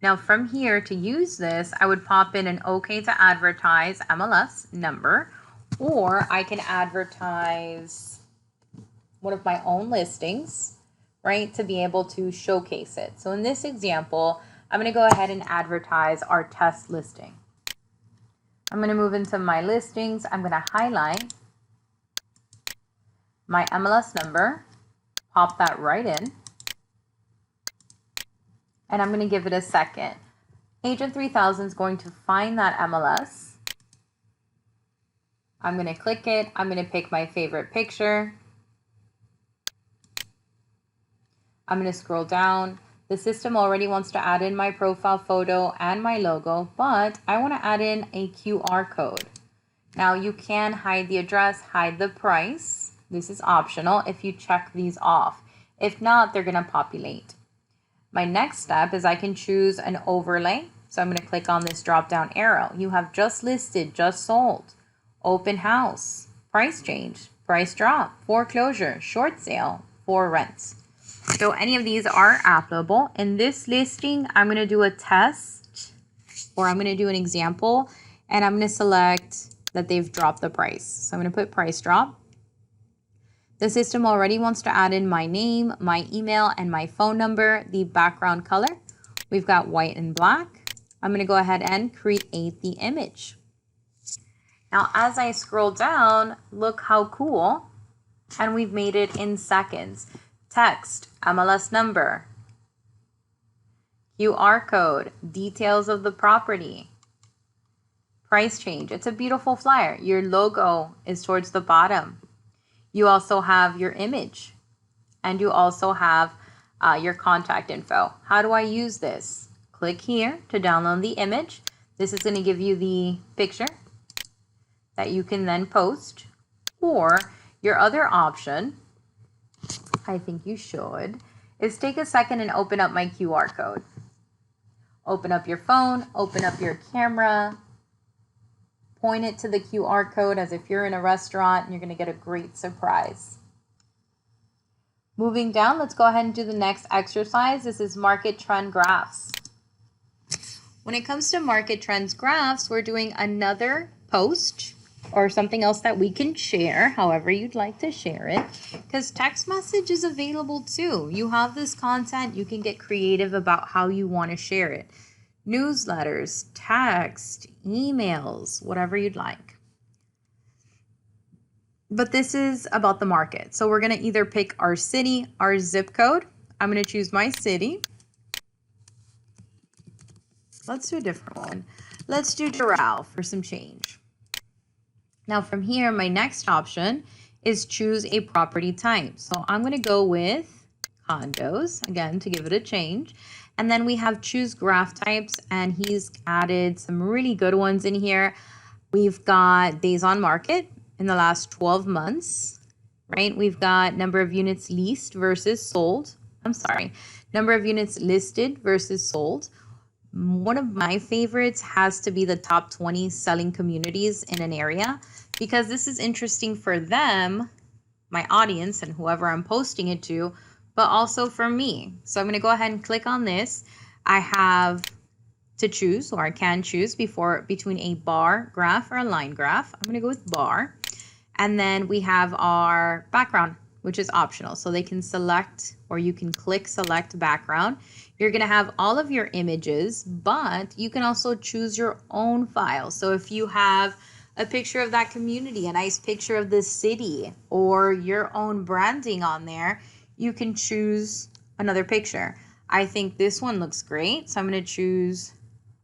Speaker 1: Now from here, to use this, I would pop in an OK to advertise MLS number, or I can advertise one of my own listings, right, to be able to showcase it. So in this example, I'm going to go ahead and advertise our test listing. I'm going to move into my listings. I'm going to highlight my MLS number, pop that right in, and I'm going to give it a second. Agent 3000 is going to find that MLS. I'm going to click it. I'm going to pick my favorite picture. I'm going to scroll down. The system already wants to add in my profile photo and my logo, but I want to add in a QR code. Now you can hide the address, hide the price. This is optional if you check these off. If not, they're gonna populate. My next step is I can choose an overlay. So I'm gonna click on this drop down arrow. You have just listed, just sold, open house, price change, price drop, foreclosure, short sale, for rents. So any of these are applicable. In this listing, I'm gonna do a test, or I'm gonna do an example, and I'm gonna select that they've dropped the price. So I'm gonna put price drop. The system already wants to add in my name, my email, and my phone number. The background color, we've got white and black. I'm gonna go ahead and create the image. Now, as I scroll down, look how cool, and we've made it in seconds. Text, MLS number, QR code, details of the property, price change. It's a beautiful flyer. Your logo is towards the bottom. You also have your image, and you also have your contact info. How do I use this? Click here to download the image. This is going to give you the picture that you can then post. Or your other option, I think you should, is take a second and open up my QR code. Open up your phone, open up your camera, point it to the QR code as if you're in a restaurant, and you're going to get a great surprise. Moving down, let's go ahead and do the next exercise. This is market trend graphs. When it comes to market trends graphs, we're doing another post or something else that we can share, however you'd like to share it, because text message is available too. You have this content, you can get creative about how you want to share it. Newsletters, text, emails, whatever you'd like. But this is about the market. So we're going to either pick our city, our zip code. I'm going to choose my city. Let's do a different one. Let's do Doral for some change. Now from here, my next option is choose a property type. So I'm going to go with condos, again, to give it a change. And then we have choose graph types, and he's added some really good ones in here. We've got days on market in the last 12 months, right? We've got number of units leased versus sold. Number of units listed versus sold. One of my favorites has to be the top 20 selling communities in an area, because this is interesting for them, my audience, and whoever I'm posting it to, but also for me. So I'm going to go ahead and click on this. I have to choose, or I can choose between a bar graph or a line graph. I'm going to go with bar. And then we have our background, which is optional. So they can select, or you can click select background. You're going to have all of your images, but you can also choose your own file. So if you have a picture of that community, a nice picture of the city, or your own branding on there, you can choose another picture. I think this one looks great, so I'm going to choose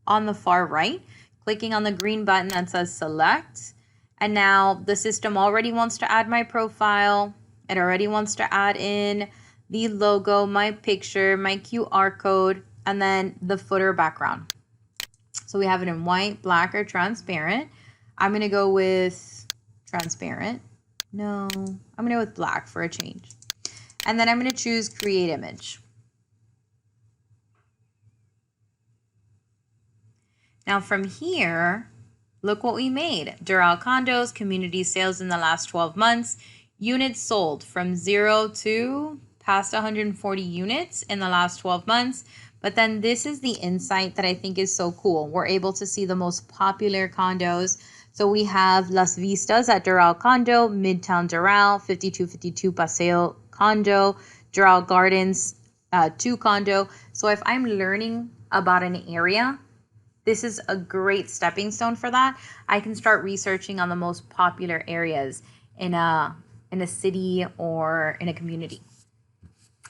Speaker 1: on the far right, clicking on the green button that says select. And now the system already wants to add my profile. It already wants to add in the logo, my picture, my QR code, and then the footer background. So we have it in white, black, or transparent. I'm going to go with transparent. No, I'm going to go with black for a change. And then I'm going to choose create image. Now from here, look what we made. Doral condos, community sales in the last 12 months, units sold from 0 to past 140 units in the last 12 months. But then this is the insight that I think is so cool. We're able to see the most popular condos. So we have Las Vistas at Doral Condo, Midtown Doral, 5252 Paseo Condo, Doral Gardens 2 Condo. So if I'm learning about an area, this is a great stepping stone for that. I can start researching on the most popular areas in a city or in a community.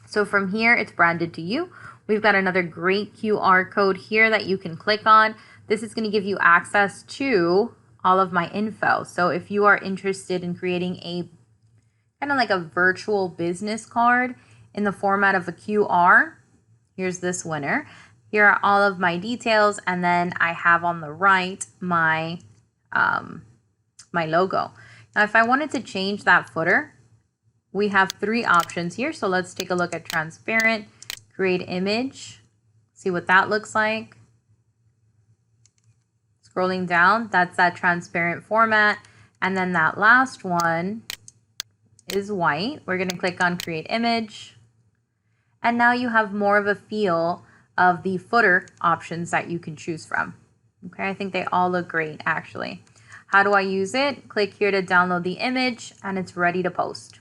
Speaker 1: So from here, it's branded to you. We've got another great QR code here that you can click on. This is going to give you access to all of my info. So if you are interested in creating a kind of like a virtual business card in the format of a QR, here's this winner. Here are all of my details, and then I have on the right my It's my logo. Now, if I wanted to change that footer, we have 3 options here. So let's take a look at transparent, create image, see what that looks like. Scrolling down, that's that transparent format. And then that last one is white. We're going to click on create image. And now you have more of a feel of the footer options that you can choose from. Okay, I think they all look great actually. How do I use it? Click here to download the image and it's ready to post.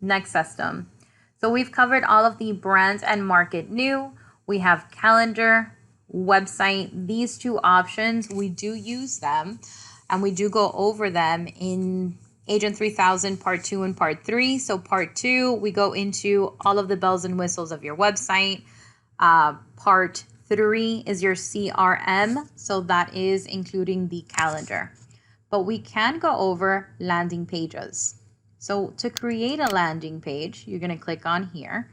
Speaker 1: Next system. So we've covered all of the brand and market new. We have calendar, website. These 2 options, we do use them and we do go over them in Agent 3000 part 2 and part 3. So part 2, we go into all of the bells and whistles of your website. Part 3 is your CRM. So that is including the calendar. But we can go over landing pages. So to create a landing page, you're going to click on here.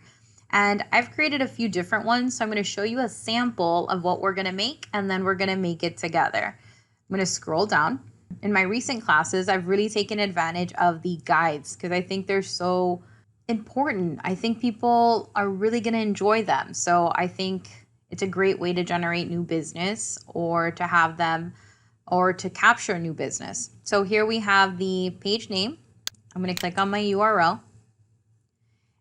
Speaker 1: And I've created a few different ones. So I'm going to show you a sample of what we're going to make, and then we're going to make it together. I'm going to scroll down. In my recent classes, I've really taken advantage of the guides because I think they're so important. I think people are really going to enjoy them. So I think it's a great way to generate new business or to have them or to capture new business. So here we have the page name. I'm going to click on my URL.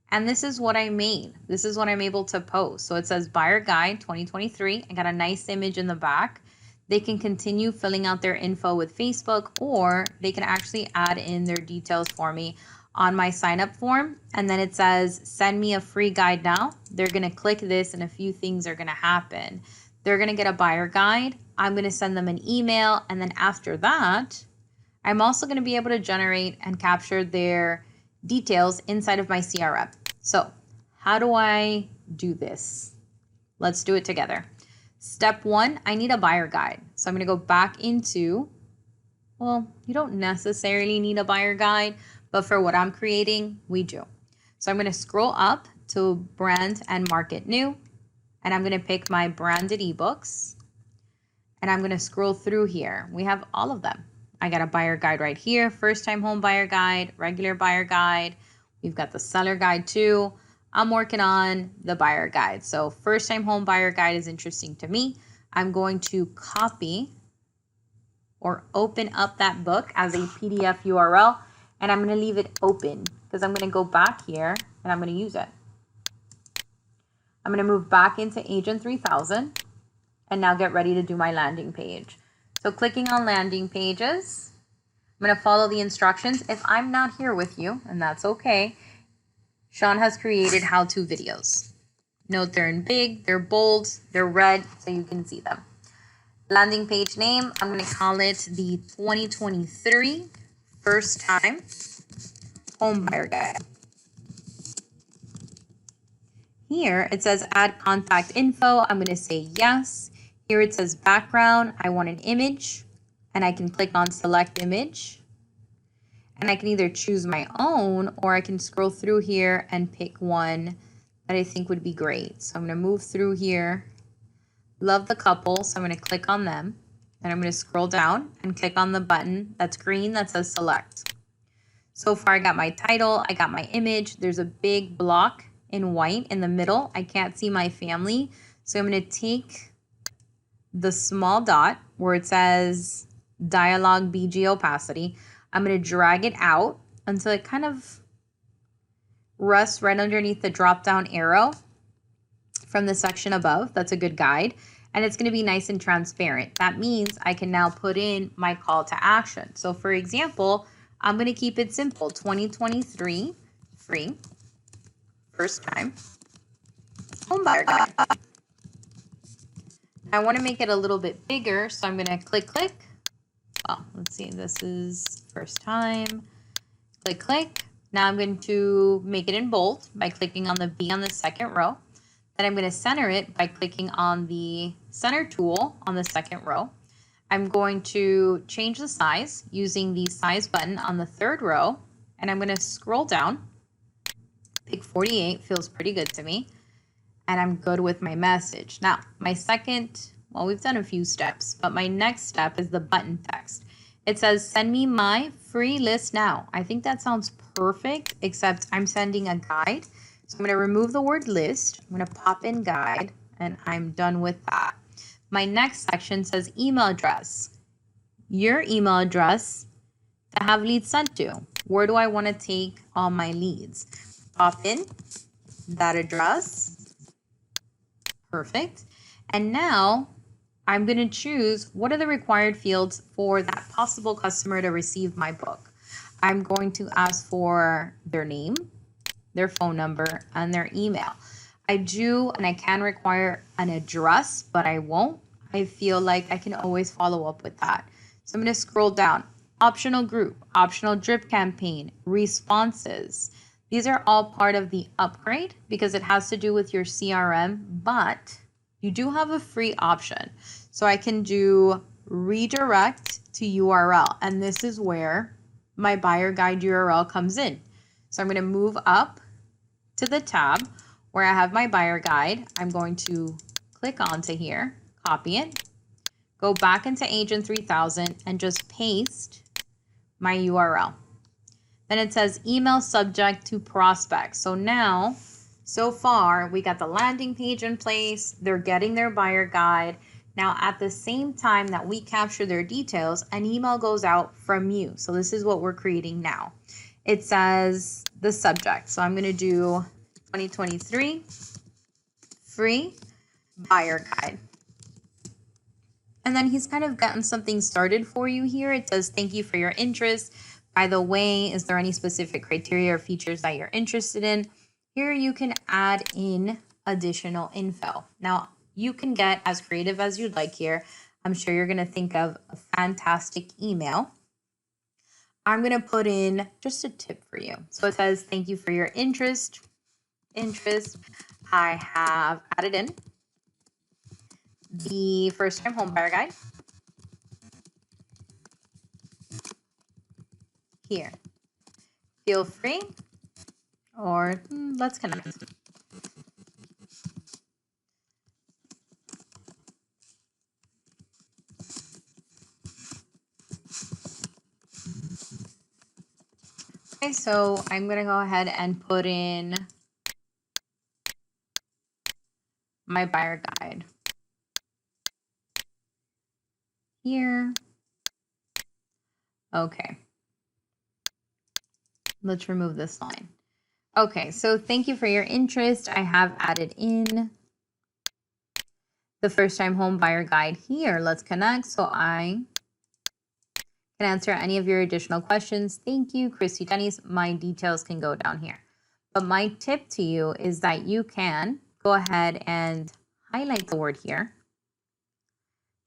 Speaker 1: And this is what I made. This is what I'm able to post. So it says Buyer Guide 2023. I got a nice image in the back. They can continue filling out their info with Facebook, or they can actually add in their details for me on my sign up form. And then it says, send me a free guide now. They're going to click this and a few things are going to happen. They're going to get a buyer guide. I'm going to send them an email. And then after that, I'm also going to be able to generate and capture their details inside of my CRM. So how do I do this? Let's do it together. Step 1, I need a buyer guide. So I'm going to go back into, well, you don't necessarily need a buyer guide, but for what I'm creating, we do. So I'm going to scroll up to brand and market new, and I'm going to pick my branded ebooks, and I'm going to scroll through here. We have all of them. I got a buyer guide right here, first time home buyer guide, regular buyer guide. We've got the seller guide too. I'm working on the buyer guide. So first time home buyer guide is interesting to me. I'm going to copy or open up that book as a PDF URL, and I'm going to leave it open because I'm going to go back here and I'm going to use it. I'm going to move back into Agent 3000 and now get ready to do my landing page. So clicking on landing pages, I'm going to follow the instructions. If I'm not here with you, and that's okay, Sean has created how-to videos. Note they're in big, they're bold, they're red, so you can see them. Landing page name, I'm going to call it the 2023 First Time Home Buyer Guide. Here it says add contact info. I'm going to say yes. Here it says background. I want an image, and I can click on select image. And I can either choose my own, or I can scroll through here and pick one that I think would be great. So I'm going to move through here. Love the couple, so I'm going to click on them. And I'm going to scroll down and click on the button that's green that says select. So far I got my title, I got my image. There's a big block in white in the middle. I can't see my family. So I'm going to take the small dot where it says dialogue BG opacity. I'm going to drag it out until it kind of rests right underneath the drop down arrow from the section above. That's a good guide. And it's going to be nice and transparent. That means I can now put in my call to action. So for example, I'm going to keep it simple. 2023 free first time home buyer guide. I want to make it a little bit bigger, so I'm going to click. Well, let's see. This is first time. Click. Now I'm going to make it in bold by clicking on the B on the second row. Then I'm going to center it by clicking on the center tool on the second row. I'm going to change the size using the size button on the third row, and I'm going to scroll down. Pick 48 feels pretty good to me, and I'm good with my message. Now, my second, well, we've done a few steps, but my next step is the button text. It says, send me my free list now. I think that sounds perfect, except I'm sending a guide. So I'm going to remove the word list. I'm going to pop in guide, and I'm done with that. My next section says email address. Your email address to have leads sent to. Where do I want to take all my leads? Pop in that address. Perfect. And now I'm going to choose what are the required fields for that possible customer to receive my book. I'm going to ask for their name, their phone number, and their email. I do, and I can require an address, but I won't. I feel like I can always follow up with that. So I'm going to scroll down. Optional group, optional drip campaign, responses. These are all part of the upgrade because it has to do with your CRM, but you do have a free option. So I can do redirect to URL, and this is where my buyer guide URL comes in. So I'm going to move up to the tab where I have my buyer guide. I'm going to click onto here, copy it, go back into Agent 3000 and just paste my URL. Then it says email subject to prospects. So now, so far, we got the landing page in place. They're getting their buyer guide. Now, at the same time that we capture their details, an email goes out from you. So this is what we're creating now. It says the subject. So I'm going to do 2023 free buyer guide. And then he's kind of gotten something started for you here. It says, thank you for your interest. By the way, is there any specific criteria or features that you're interested in? Here you can add in additional info. Now, you can get as creative as you'd like here. I'm sure you're going to think of a fantastic email. I'm going to put in just a tip for you. So it says, thank you for your interest. I have added in the first-time home buyer guide here. Feel free, or let's connect. Okay, so I'm going to go ahead and put in my buyer guide here. Okay. Let's remove this line. Okay, so thank you for your interest. I have added in the first-time home buyer guide here. Let's connect so I can answer any of your additional questions. Thank you, Christy Denny's. My details can go down here. But my tip to you is that you can go ahead and highlight the word here.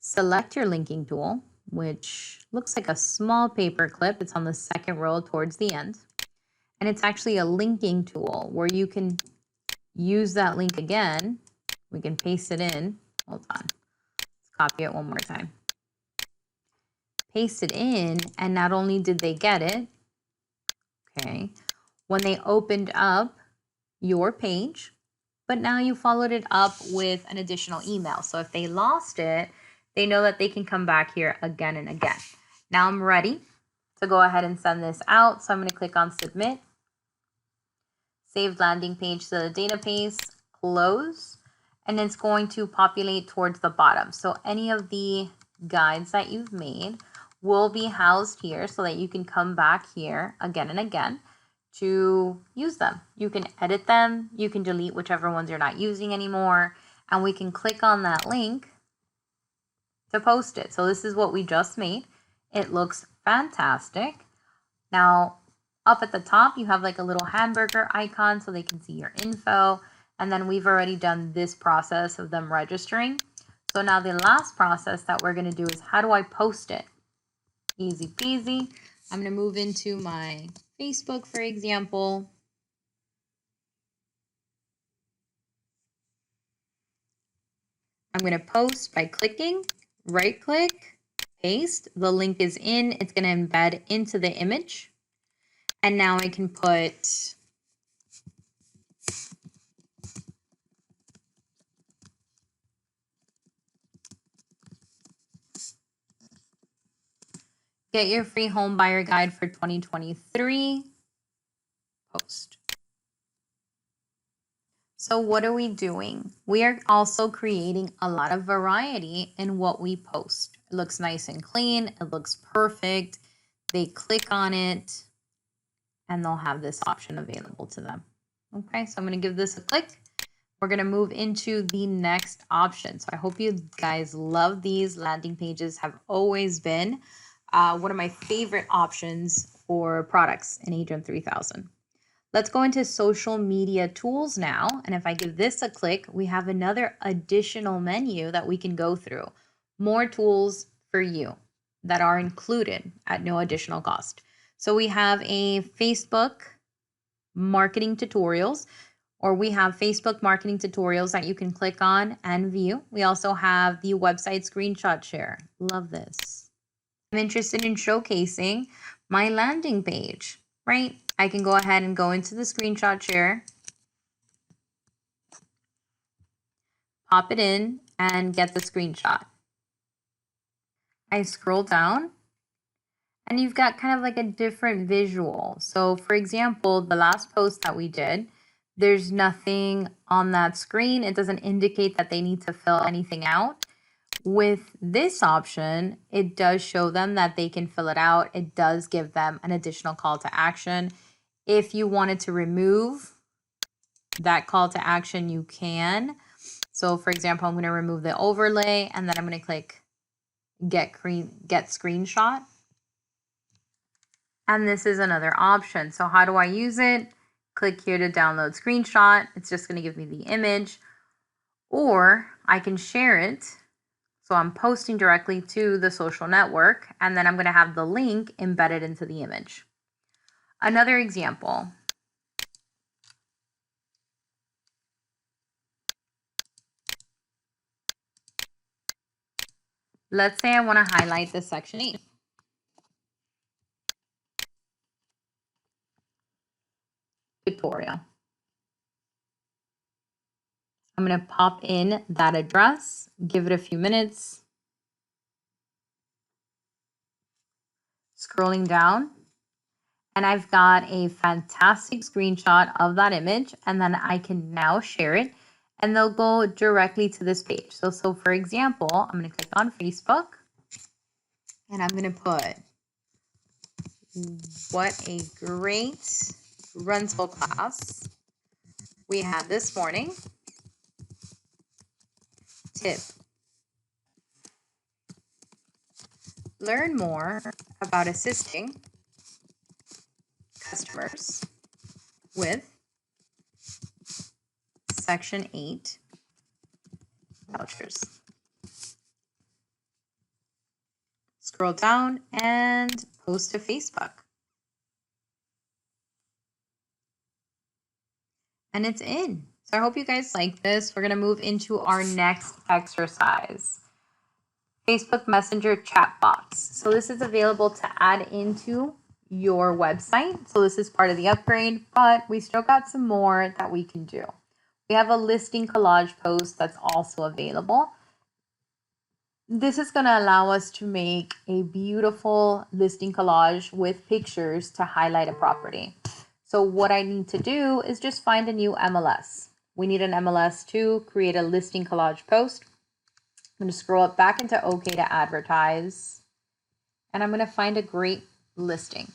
Speaker 1: Select your linking tool, which looks like a small paper clip. It's on the second row towards the end. And it's actually a linking tool where you can use that link again. We can paste it in. Hold on. Let's copy it one more time. Paste it in, and not only did they get it, okay, when they opened up your page, but now you followed it up with an additional email. So if they lost it, they know that they can come back here again and again. Now I'm ready to go ahead and send this out. So I'm going to click on submit, saved landing page to the database, close, and it's going to populate towards the bottom. So any of the guides that you've made will be housed here so that you can come back here again and again to use them. You can edit them, you can delete whichever ones you're not using anymore, and we can click on that link to post it. So this is what we just made. It looks fantastic. Now, up at the top, you have like a little hamburger icon so they can see your info. And then we've already done this process of them registering. So now the last process that we're going to do is how do I post it? Easy peasy. I'm going to move into my Facebook, for example. I'm going to post by clicking, right click, paste. The link is in. It's going to embed into the image. And now I can put Get your free home buyer guide for 2023. Post. So what are we doing? We are also creating a lot of variety in what we post. It looks nice and clean. It looks perfect. They click on it and they'll have this option available to them. Okay, so I'm going to give this a click. We're going to move into the next option. So I hope you guys love these. Landing pages have always been one of my favorite options for products in Agent 3000. Let's go into social media tools now. And if I give this a click, we have another additional menu that we can go through. More tools for you that are included at no additional cost. So we have a Facebook marketing tutorials, or we have Facebook marketing tutorials that you can click on and view. We also have the website screenshot share. Love this. I'm interested in showcasing my landing page, right? I can go ahead and go into the screenshot share, pop it in, and get the screenshot. I scroll down, and you've got kind of like a different visual. So for example, the last post that we did, there's nothing on that screen. It doesn't indicate that they need to fill anything out. With this option, it does show them that they can fill it out. It does give them an additional call to action. If you wanted to remove that call to action, you can. So for example, I'm going to remove the overlay, and then I'm going to click get screenshot. And this is another option. So how do I use it? Click here to download screenshot. It's just going to give me the image, or I can share it. So I'm posting directly to the social network, and then I'm going to have the link embedded into the image. Another example. Let's say I want to highlight the Section 8. Tutorial. I'm going to pop in that address, give it a few minutes. Scrolling down, and I've got a fantastic screenshot of that image, and then I can now share it, and they'll go directly to this page. So for example, I'm going to click on Facebook, and I'm going to put, what a great rental class we had this morning. Tip: learn more about assisting customers with Section 8 vouchers. Scroll down and post to Facebook. And it's in. So I hope you guys like this. We're going to move into our next exercise. Facebook Messenger chat box. So this is available to add into your website. So this is part of the upgrade, but we still got some more that we can do. We have a listing collage post that's also available. This is going to allow us to make a beautiful listing collage with pictures to highlight a property. So what I need to do is just find a new MLS. We need an MLS to create a listing collage post. I'm going to scroll up back into OK to advertise, and I'm going to find a great listing.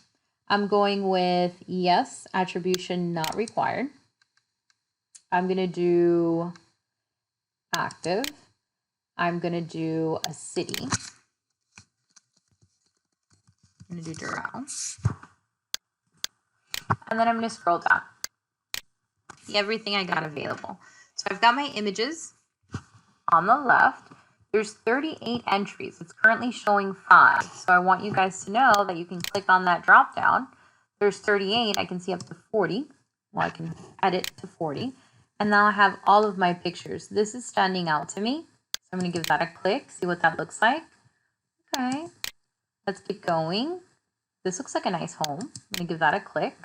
Speaker 1: I'm going with yes, attribution not required. I'm going to do active. I'm going to do a city. I'm going to do Doral. And then I'm going to scroll down. See everything I got available. So I've got my images on the left. There's 38 entries. It's currently showing 5. So I want you guys to know that you can click on that drop down. There's 38. I can see up to 40. Well, I can edit to 40. And now I have all of my pictures. This is standing out to me. So I'm going to give that a click, see what that looks like. Okay. Let's keep going. This looks like a nice home. I'm going to give that a click.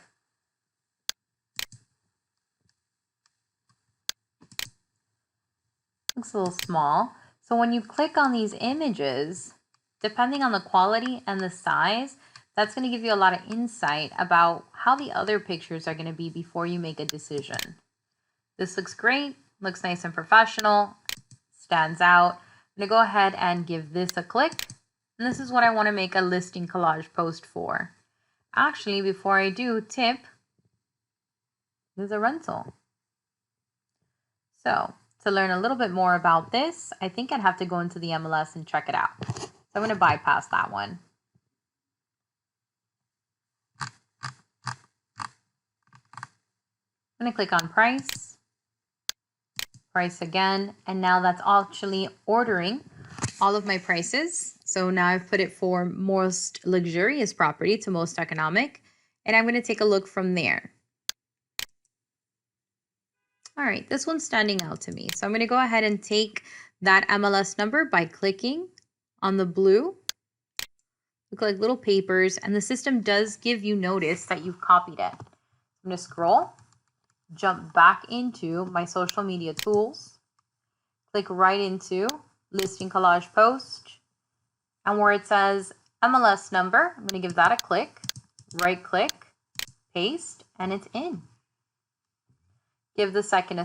Speaker 1: Looks a little small. So when you click on these images, depending on the quality and the size, that's going to give you a lot of insight about how the other pictures are going to be before you make a decision. This looks great, looks nice and professional, stands out. I'm going to go ahead and give this a click. And this is what I want to make a listing collage post for. Actually, before I do, tip, there's a rental. So to learn a little bit more about this, I think I'd have to go into the MLS and check it out. So I'm going to bypass that one. I'm going to click on price, price again, and now that's actually ordering all of my prices. So now I've put it for most luxurious property to most economic, and I'm going to take a look from there. All right, this one's standing out to me. So I'm going to go ahead and take that MLS number by clicking on the blue. Look like little papers, and the system does give you notice that you've copied it. I'm going to scroll, jump back into my social media tools, click right into listing collage post, and where it says MLS number, I'm going to give that a click, right click, paste, and it's in. Give the system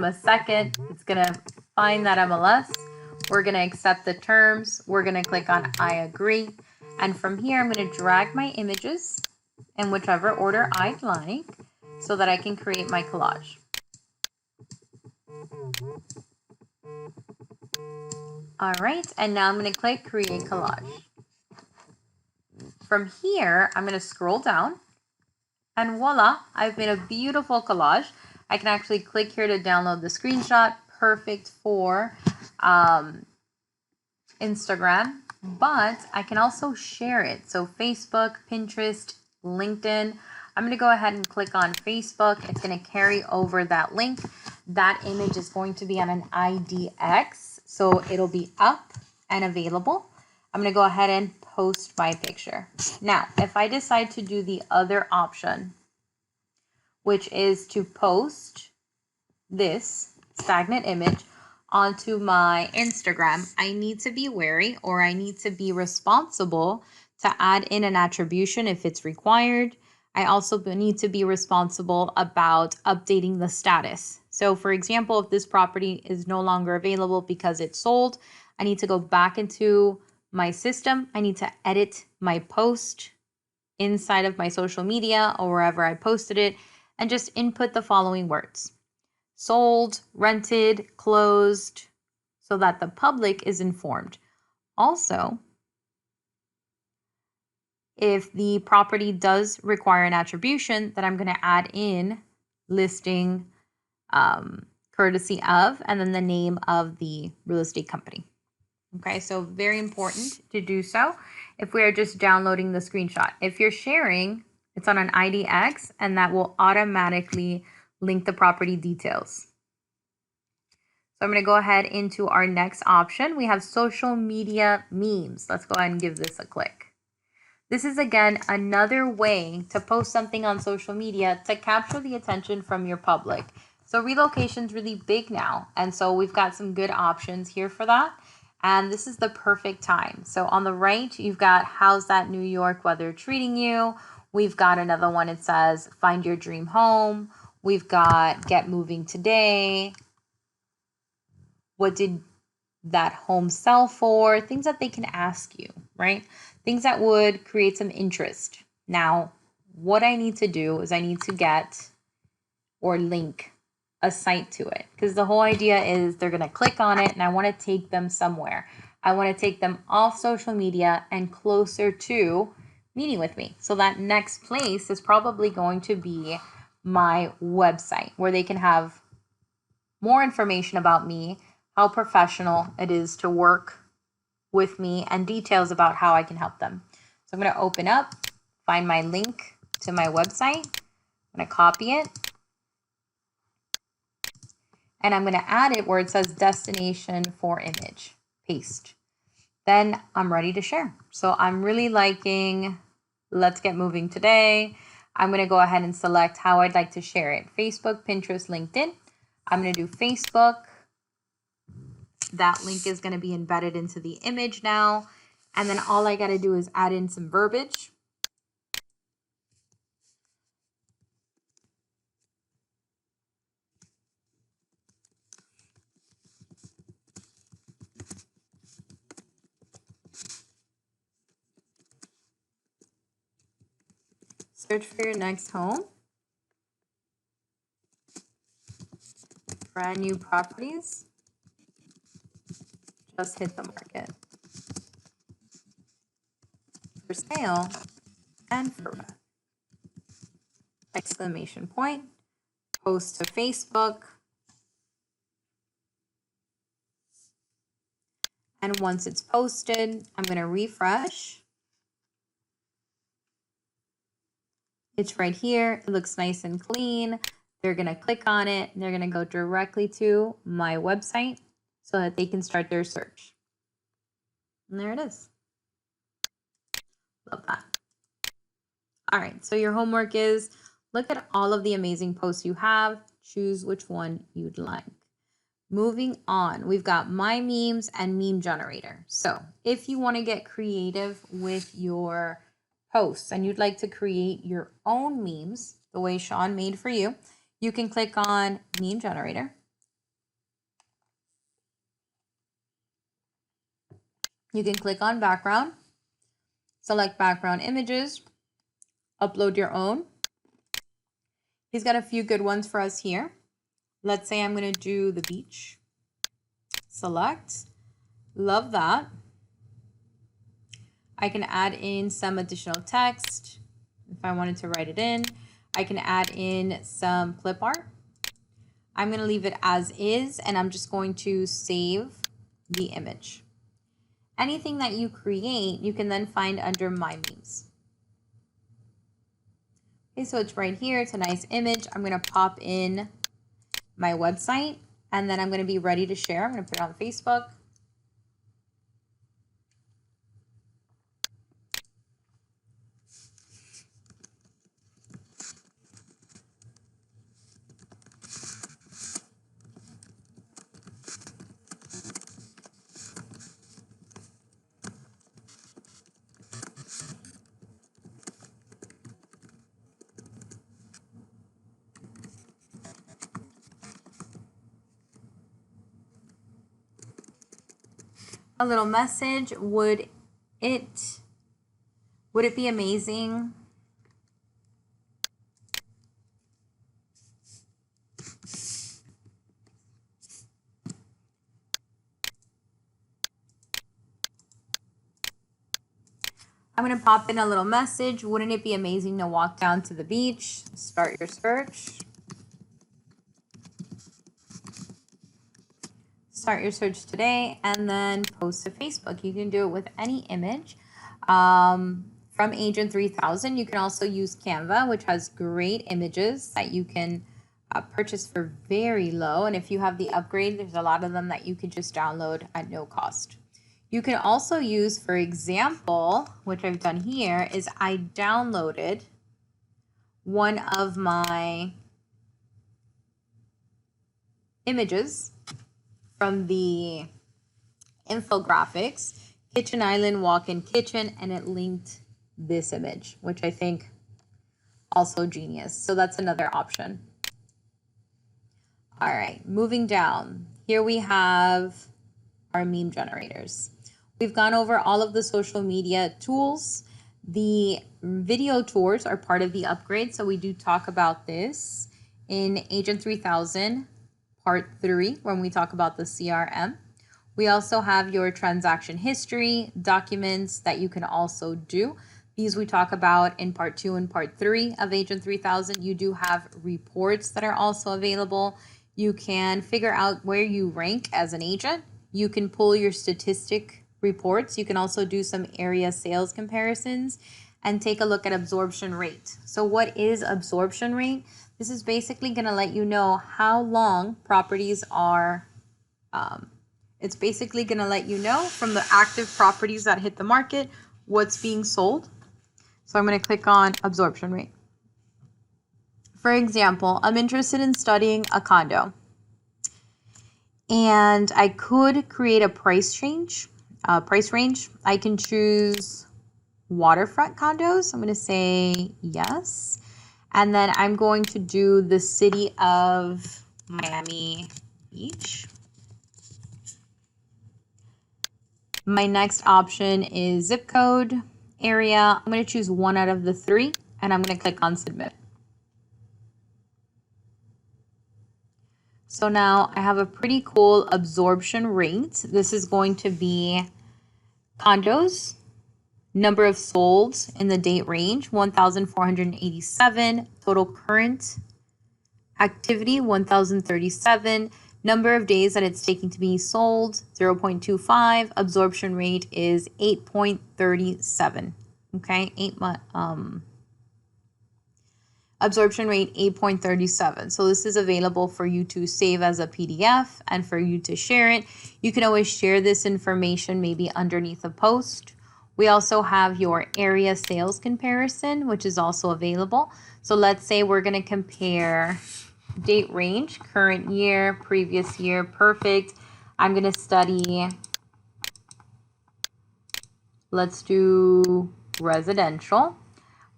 Speaker 1: a second. It's going to find that MLS. We're going to accept the terms. We're going to click on I agree. And from here, I'm going to drag my images in whichever order I'd like so that I can create my collage. All right, and now I'm going to click create collage. From here, I'm going to scroll down, and voila, I've made a beautiful collage. I can actually click here to download the screenshot, perfect for Instagram, but I can also share it. So Facebook, Pinterest, LinkedIn. I'm going to go ahead and click on Facebook. It's going to carry over that link. That image is going to be on an IDX, so it'll be up and available. I'm going to go ahead and post my picture. Now, if I decide to do the other option, which is to post this stagnant image onto my Instagram, I need to be wary, or I need to be responsible to add in an attribution if it's required. I also need to be responsible about updating the status. So for example, if this property is no longer available because it's sold, I need to go back into my system. I need to edit my post inside of my social media or wherever I posted it, and just input the following words: sold, rented, closed, so that the public is informed. Also, if the property does require an attribution, then I'm going to add in listing courtesy of, and then the name of the real estate company. Okay, so very important to do so if we are just downloading the screenshot. If you're sharing, it's on an IDX, and that will automatically link the property details. So I'm going to go ahead into our next option. We have social media memes. Let's go ahead and give this a click. This is, again, another way to post something on social media to capture the attention from your public. So relocation is really big now, and so we've got some good options here for that. And this is the perfect time. So on the right, you've got how's that New York weather treating you? We've got another one. It says find your dream home. We've got get moving today. What did that home sell for? Things that they can ask you, right? Things that would create some interest. Now, what I need to do is I need to get or link a site to it, because the whole idea is they're going to click on it and I want to take them somewhere. I want to take them off social media and closer to meeting with me. So that next place is probably going to be my website, where they can have more information about me, how professional it is to work with me, and details about how I can help them. So I'm going to open up, find my link to my website. I'm going to copy it, and I'm going to add it where it says destination for image. Paste. Then I'm ready to share. So I'm really liking let's get moving today. I'm going to go ahead and select how I'd like to share it. Facebook, Pinterest, LinkedIn. I'm going to do Facebook. that link is going to be embedded into the image now. And then all I got to do is add in some verbiage. Search for your next home. Brand new properties. Just hit the market. For sale and for rent. Exclamation point. Post to Facebook. And once it's posted, I'm going to refresh. It's right here. It looks nice and clean. They're going to click on it. And they're going to go directly to my website so that they can start their search. And there it is. Love that. All right, so your homework is look at all of the amazing posts you have. Choose which one you'd like. Moving on, we've got My Memes and Meme Generator. So if you want to get creative with your posts and you'd like to create your own memes the way Sean made for you, you can click on Meme Generator. You can click on background, select background images, upload your own. He's got a few good ones for us here. Let's say I'm going to do the beach. Select. Love that. I can add in some additional text if I wanted to write it in. I can add in some clip art. I'm going to leave it as is, and I'm just going to save the image. Anything that you create, you can then find under My Memes. Okay, so it's right here. It's a nice image. I'm going to pop in my website, and then I'm going to be ready to share. I'm going to put it on Facebook. A little message. Would it be amazing I'm going to pop in a little message. Wouldn't it be amazing to walk down to the beach? Start your search. Start your search today and then post to Facebook. You can do it with any image from Agent 3000. You can also use Canva, which has great images that you can purchase for very low. And if you have the upgrade, there's a lot of them that you could just download at no cost. You can also use, for example, which I've done here, is I downloaded one of my images from the infographics, Kitchen Island Walk-in Kitchen, and it linked this image, which I think also genius. So that's another option. All right, moving down. Here we have our meme generators. We've gone over all of the social media tools. The video tours are part of the upgrade, so we do talk about this in Agent 3000 Part 3 when we talk about the CRM. We also have your transaction history, documents that you can also do. These we talk about in Part 2 and Part 3 of Agent 3000. You do have reports that are also available. You can figure out where you rank as an agent. You can pull your statistic reports. You can also do some area sales comparisons and take a look at absorption rate. So what is absorption rate? This is basically going to let you know how long properties are, it's basically going to let you know from the active properties that hit the market, what's being sold. So I'm going to click on absorption rate. For example, I'm interested in studying a condo. And I could create a price range. I can choose waterfront condos. I'm going to say yes. And then I'm going to do the city of Miami Beach. My next option is zip code area. I'm going to choose one out of the three, and I'm going to click on submit. So now I have a pretty cool absorption rate. This is going to be condos, number of sold in the date range, 1,487, total current activity, 1,037, number of days that it's taking to be sold, 0.25, absorption rate is 8.37, okay, absorption rate 8.37. So this is available for you to save as a PDF and for you to share it. You can always share this information maybe underneath a post. We also have your area sales comparison, which is also available. So let's say we're going to compare date range, current year, previous year, perfect. I'm going to study, let's do residential.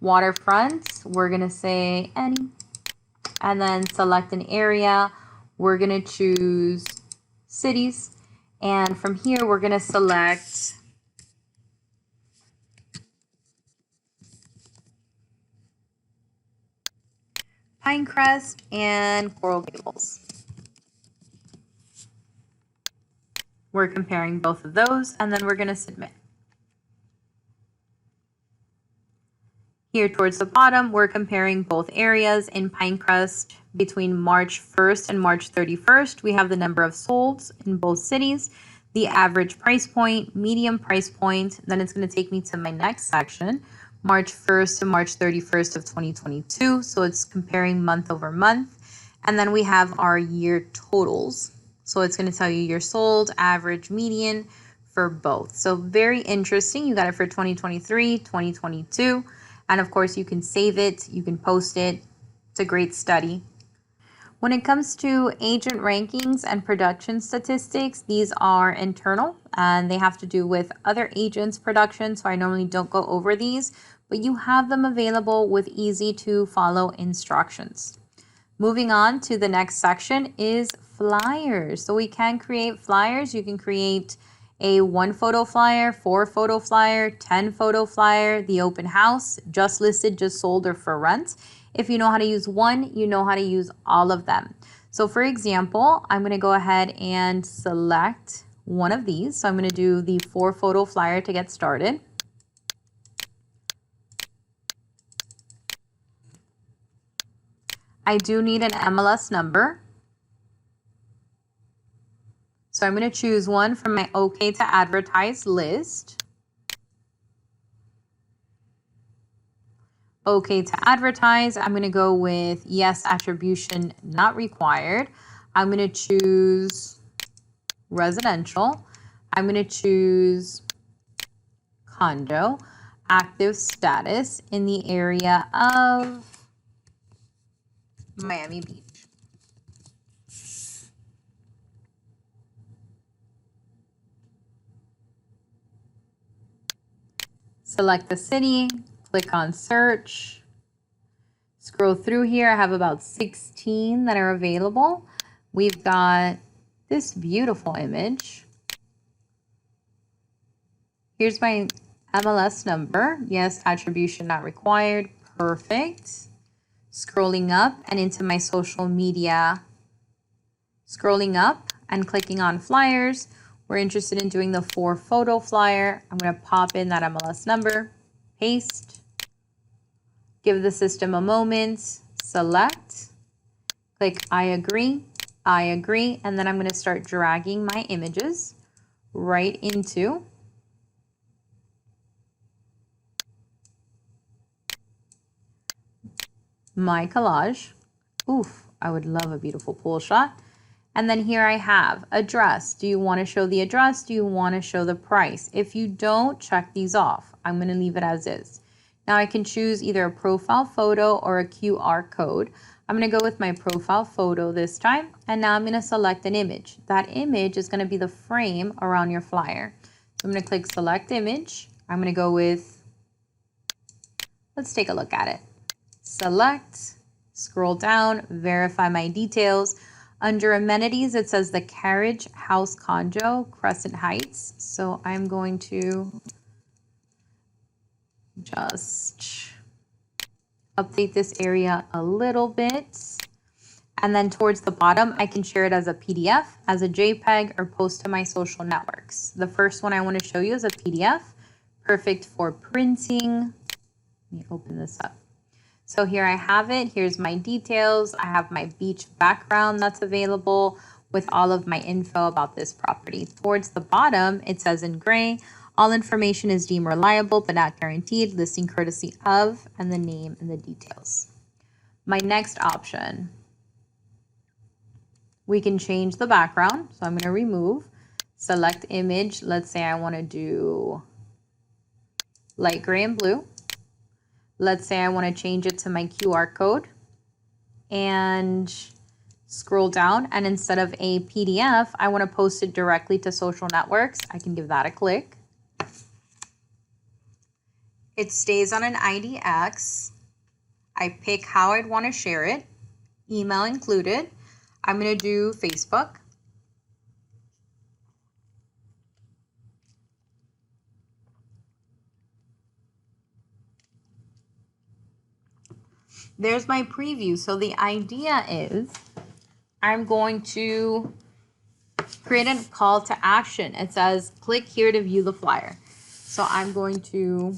Speaker 1: Waterfront, we're going to say any, and then select an area. We're going to choose cities, and from here we're going to select Pinecrest and Coral Gables. We're comparing both of those, and then we're going to submit. Here towards the bottom, we're comparing both areas. In Pinecrest, between March 1st and March 31st, we have the number of solds in both cities, the average price point, medium price point. Then it's going to take me to my next section, March 1st to March 31st of 2022. So it's comparing month over month. And then we have our year totals. So it's going to tell you your sold, average, median for both. So very interesting. You got it for 2023, 2022. And of course, you can save it, you can post it. It's a great study. When it comes to agent rankings and production statistics, these are internal and they have to do with other agents' production. So I normally don't go over these, but you have them available with easy to follow instructions. Moving on to the next section is flyers. So we can create flyers. You can create a 1 photo flyer, 4 photo flyer, 10 photo flyer, the open house, just listed, just sold, or for rent. If you know how to use one, you know how to use all of them. So for example, I'm going to go ahead and select one of these. So I'm going to do the 4 photo flyer to get started. I do need an MLS number. So I'm going to choose one from my OK to advertise list. OK to advertise. I'm going to go with yes, attribution not required. I'm going to choose residential. I'm going to choose condo, active status in the area of Miami Beach. Select the city, click on search, scroll through here. I have about 16 that are available. We've got this beautiful image. Here's my MLS number. Yes, attribution not required. Perfect. Scrolling up and into my social media. Scrolling up and clicking on flyers. We're interested in doing the 4 photo flyer. I'm going to pop in that MLS number, paste, give the system a moment, select, click I agree, and then I'm going to start dragging my images right into my collage. Oof, I would love a beautiful pool shot. And then here I have address. Do you want to show the address? Do you want to show the price? If you don't, check these off. I'm going to leave it as is. Now I can choose either a profile photo or a QR code. I'm going to go with my profile photo this time, and now I'm going to select an image. That image is going to be the frame around your flyer. So I'm going to click select image. I'm going to go with, let's take a look at it. Select, scroll down, verify my details. Under amenities, it says the Carriage House Condo, Crescent Heights. So I'm going to just update this area a little bit. And then towards the bottom, I can share it as a PDF, as a JPEG, or post to my social networks. The first one I want to show you is a PDF, perfect for printing. Let me open this up. So here I have it. Here's my details. I have my beach background that's available with all of my info about this property. Towards the bottom, it says in gray, all information is deemed reliable but not guaranteed, listing courtesy of, and the name and the details. My next option, we can change the background. So I'm going to remove, select image. Let's say I want to do light gray and blue. Let's say I want to change it to my QR code and scroll down. And instead of a PDF, I want to post it directly to social networks. I can give that a click. It stays on an IDX. I pick how I'd want to share it, email included. I'm going to do Facebook. There's my preview. So the idea is I'm going to create a call to action. It says click here to view the flyer. So I'm going to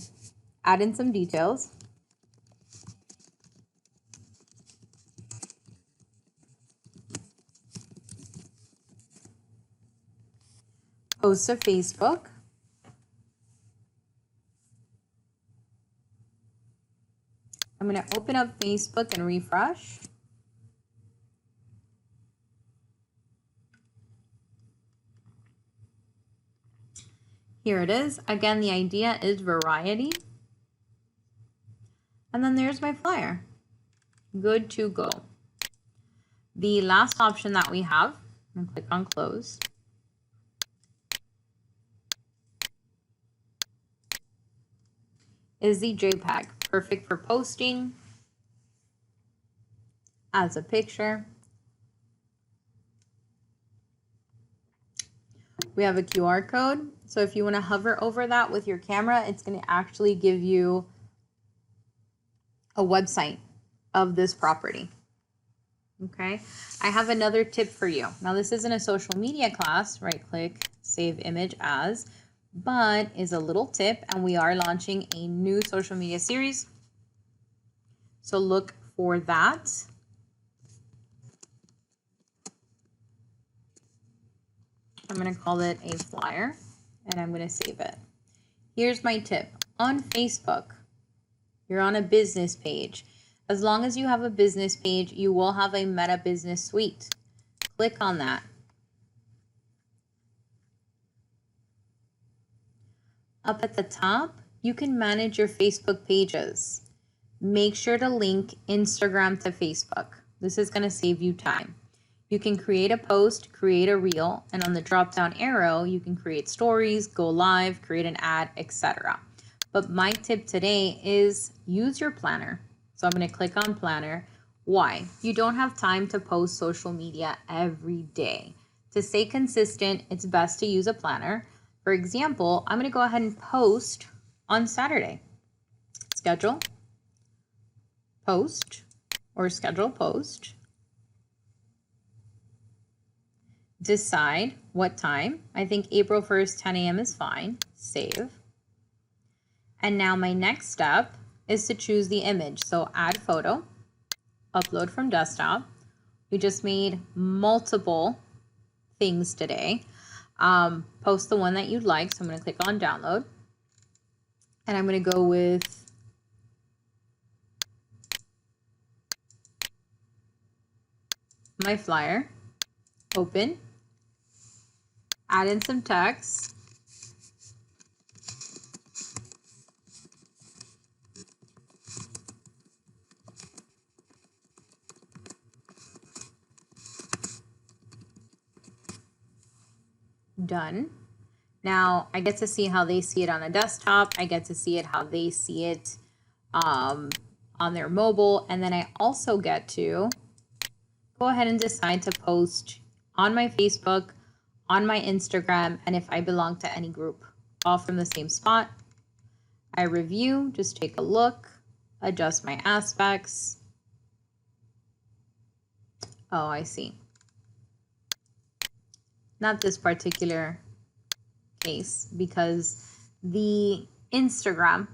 Speaker 1: add in some details. Post to Facebook. I'm going to open up Facebook and refresh. Here it is. Again, the idea is variety. And then there's my flyer. Good to go. The last option that we have, I'm going to click on close. Is the JPEG, perfect for posting as a picture. We have a QR code. So if you want to hover over that with your camera, it's going to actually give you a website of this property. Okay. I have another tip for you. Now this isn't a social media class, right click, save image as, but is a little tip, and we are launching a new social media series. So look for that. I'm going to call it a flyer, and I'm going to save it. Here's my tip. On Facebook, you're on a business page. As long as you have a business page, you will have a Meta Business Suite. Click on that. Up at the top, you can manage your Facebook pages. Make sure to link Instagram to Facebook. This is going to save you time. You can create a post, create a reel, and on the drop-down arrow, you can create stories, go live, create an ad, etc. But my tip today is use your planner. So I'm going to click on planner. Why? You don't have time to post social media every day. To stay consistent, it's best to use a planner. For example, I'm going to go ahead and post on Saturday. Schedule, post, or schedule post. Decide what time. I think April 1st, 10 a.m. is fine. Save. And now my next step is to choose the image. So add photo, upload from desktop. We just made multiple things today. Post the one that you'd like. So I'm going to click on download. And I'm going to go with my flyer. Open. Add in some text. done. Now I get to see how they see it on a desktop. I get to see it how they see it on their mobile. And then I also get to go ahead and decide to post on my Facebook, on my Instagram, and if I belong to any group, all from the same spot. I review, just take a look, adjust my aspects. Oh, I see. Not this particular case, because the Instagram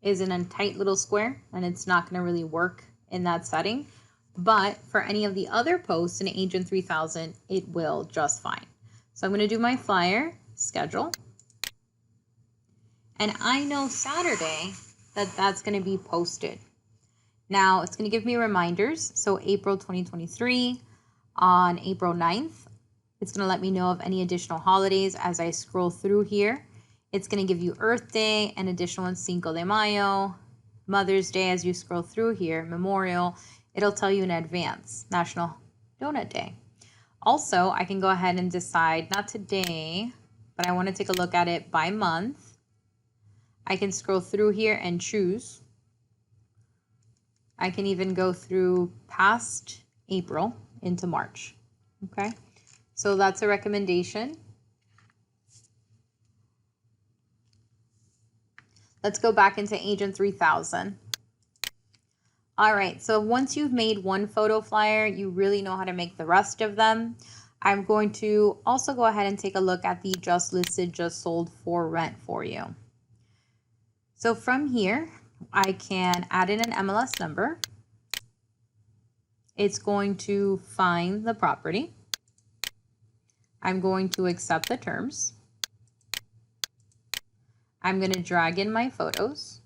Speaker 1: is in a tight little square and it's not going to really work in that setting. But for any of the other posts in Agent 3000, it will just fine. So I'm going to do my flyer, schedule. And I know Saturday that that's going to be posted. Now it's going to give me reminders. So April 2023 on April 9th, it's going to let me know of any additional holidays as I scroll through here. It's going to give you Earth Day, an additional one, Cinco de Mayo, Mother's Day as you scroll through here, Memorial. It'll tell you in advance, National Donut Day. Also, I can go ahead and decide, not today, but I want to take a look at it by month. I can scroll through here and choose. I can even go through past April into March. Okay, so that's a recommendation. Let's go back into Agent 3000. All right, so once you've made one photo flyer, you really know how to make the rest of them. I'm going to also go ahead and take a look at the just listed, just sold for rent for you. So from here, I can add in an MLS number. It's going to find the property. I'm going to accept the terms. I'm going to drag in my photos.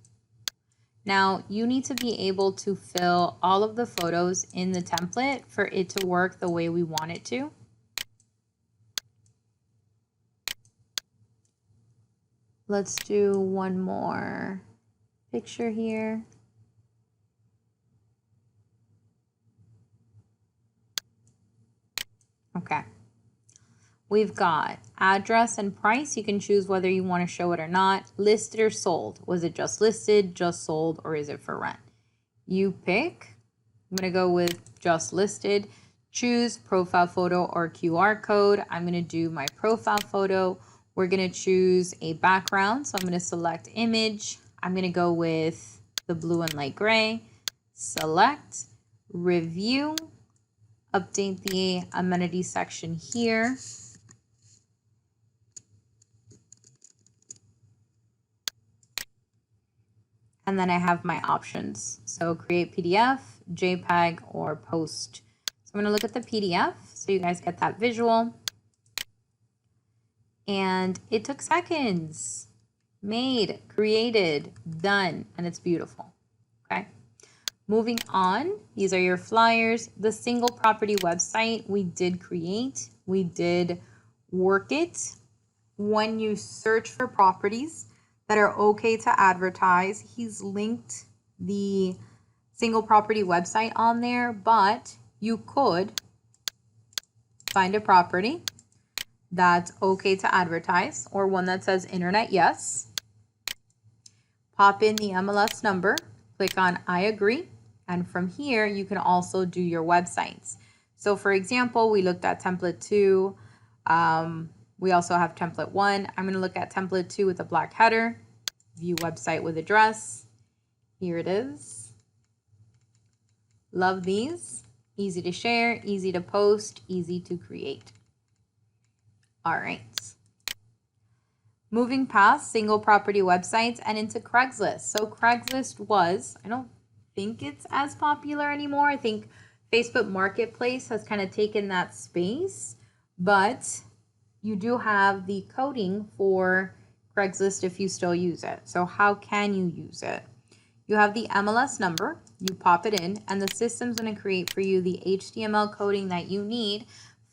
Speaker 1: Now, you need to be able to fill all of the photos in the template for it to work the way we want it to. Let's do one more picture here. Okay. We've got address and price. You can choose whether you want to show it or not. Listed or sold. Was it just listed, just sold, or is it for rent? You pick. I'm going to go with just listed. Choose profile photo or QR code. I'm going to do my profile photo. We're going to choose a background. So I'm going to select image. I'm going to go with the blue and light gray. Select, review, update the amenity section here. And then I have my options. So create PDF, JPEG, or post. So I'm going to look at the PDF so you guys get that visual. And it took seconds. Made, created, done, and it's beautiful. Okay. Moving on, these are your flyers. The single property website we did create. We did work it. When you search for properties that are okay to advertise, he's linked the single property website on there, but you could find a property that's okay to advertise or one that says internet yes. Pop in the MLS number, click on I agree, and from here you can also do your websites. So for example, we looked at template 2. We also have template 1. I'm going to look at template 2 with a black header, view website with address. Here it is. Love these. Easy to share, easy to post, easy to create. All right. Moving past single property websites and into Craigslist. So Craigslist was, I don't think it's as popular anymore. I think Facebook Marketplace has kind of taken that space, but you do have the coding for Craigslist if you still use it. So how can you use it? You have the MLS number, you pop it in, and the system's going to create for you the HTML coding that you need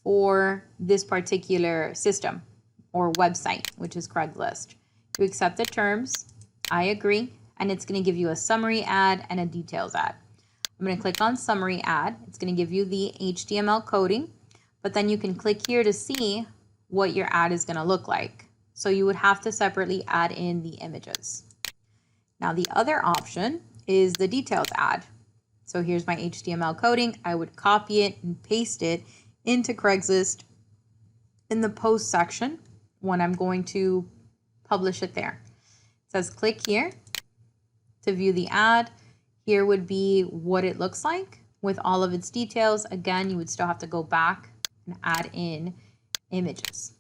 Speaker 1: for this particular system or website, which is Craigslist. You accept the terms, I agree, and it's going to give you a summary ad and a details ad. I'm going to click on summary ad. It's going to give you the HTML coding, but then you can click here to see what your ad is going to look like. So you would have to separately add in the images. Now the other option is the details ad. So here's my HTML coding. I would copy it and paste it into Craigslist in the post section when I'm going to publish it there. It says click here to view the ad. Here would be what it looks like with all of its details. Again, you would still have to go back and add in images.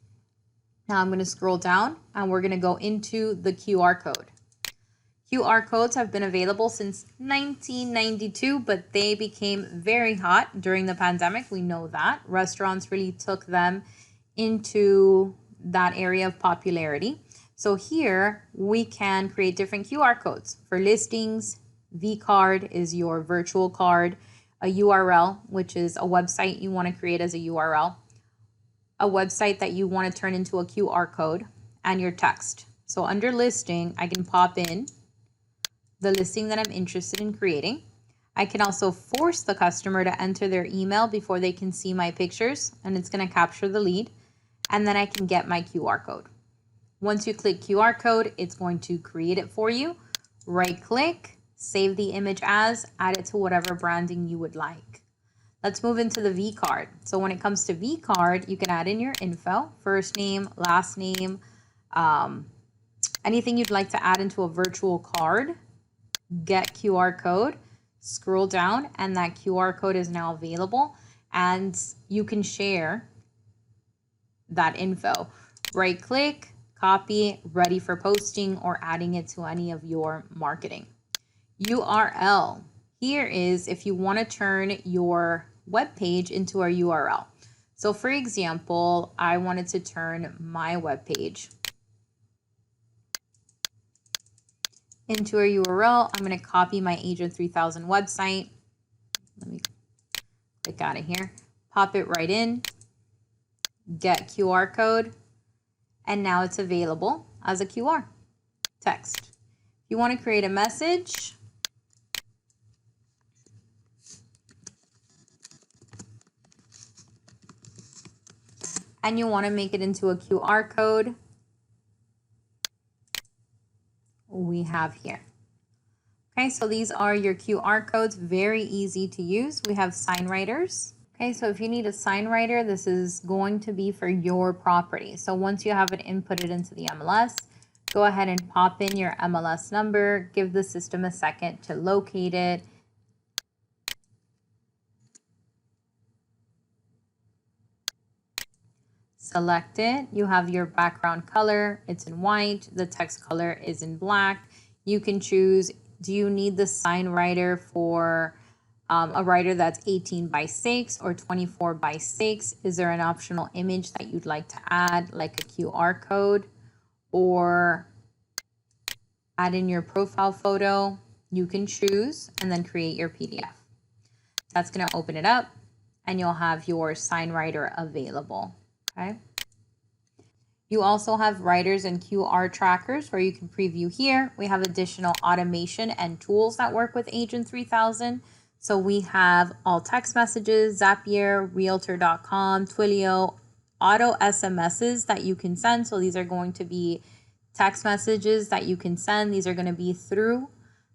Speaker 1: Now I'm going to scroll down and we're going to go into the QR code. QR codes have been available since 1992, but they became very hot during the pandemic. We know that. Restaurants really took them into that area of popularity. So here we can create different QR codes for listings. V-card is your virtual card, a URL, which is a website you want to create as a URL, a website that you want to turn into a QR code, and your text. So under listing, I can pop in the listing that I'm interested in creating. I can also force the customer to enter their email before they can see my pictures, and it's going to capture the lead. And then I can get my QR code. Once you click QR code, it's going to create it for you. Right click, save the image as, add it to whatever branding you would like. Let's move into the V card. So when it comes to V card, you can add in your info, first name, last name, anything you'd like to add into a virtual card. Get QR code, scroll down, and that QR code is now available, and you can share that info. Right click, copy, ready for posting or adding it to any of your marketing. URL. Here is if you want to turn your web page into a URL. So for example, I wanted to turn my web page into a URL. I'm going to copy my Agent 3000 website. Let me click out of here, pop it right in, get QR code, and now it's available as a QR text. If you want to create a message, and you want to make it into a QR code, we have here. Okay, so these are your QR codes, very easy to use. We have sign writers. Okay, so if you need a sign writer, this is going to be for your property. So once you have it inputted into the MLS, go ahead and pop in your MLS number, give the system a second to locate it. Select it. You have your background color. It's in white. The text color is in black. You can choose, do you need the sign writer for a writer that's 18 by 6 or 24 by 6? Is there an optional image that you'd like to add, like a QR code, or add in your profile photo? You can choose and then create your PDF. That's going to open it up and you'll have your sign writer available. Okay. You also have writers and QR trackers where you can preview here. We have additional automation and tools that work with Agent 3000. So we have all text messages, Zapier, realtor.com, Twilio, auto SMSs that you can send. So these are going to be text messages that you can send. These are going to be through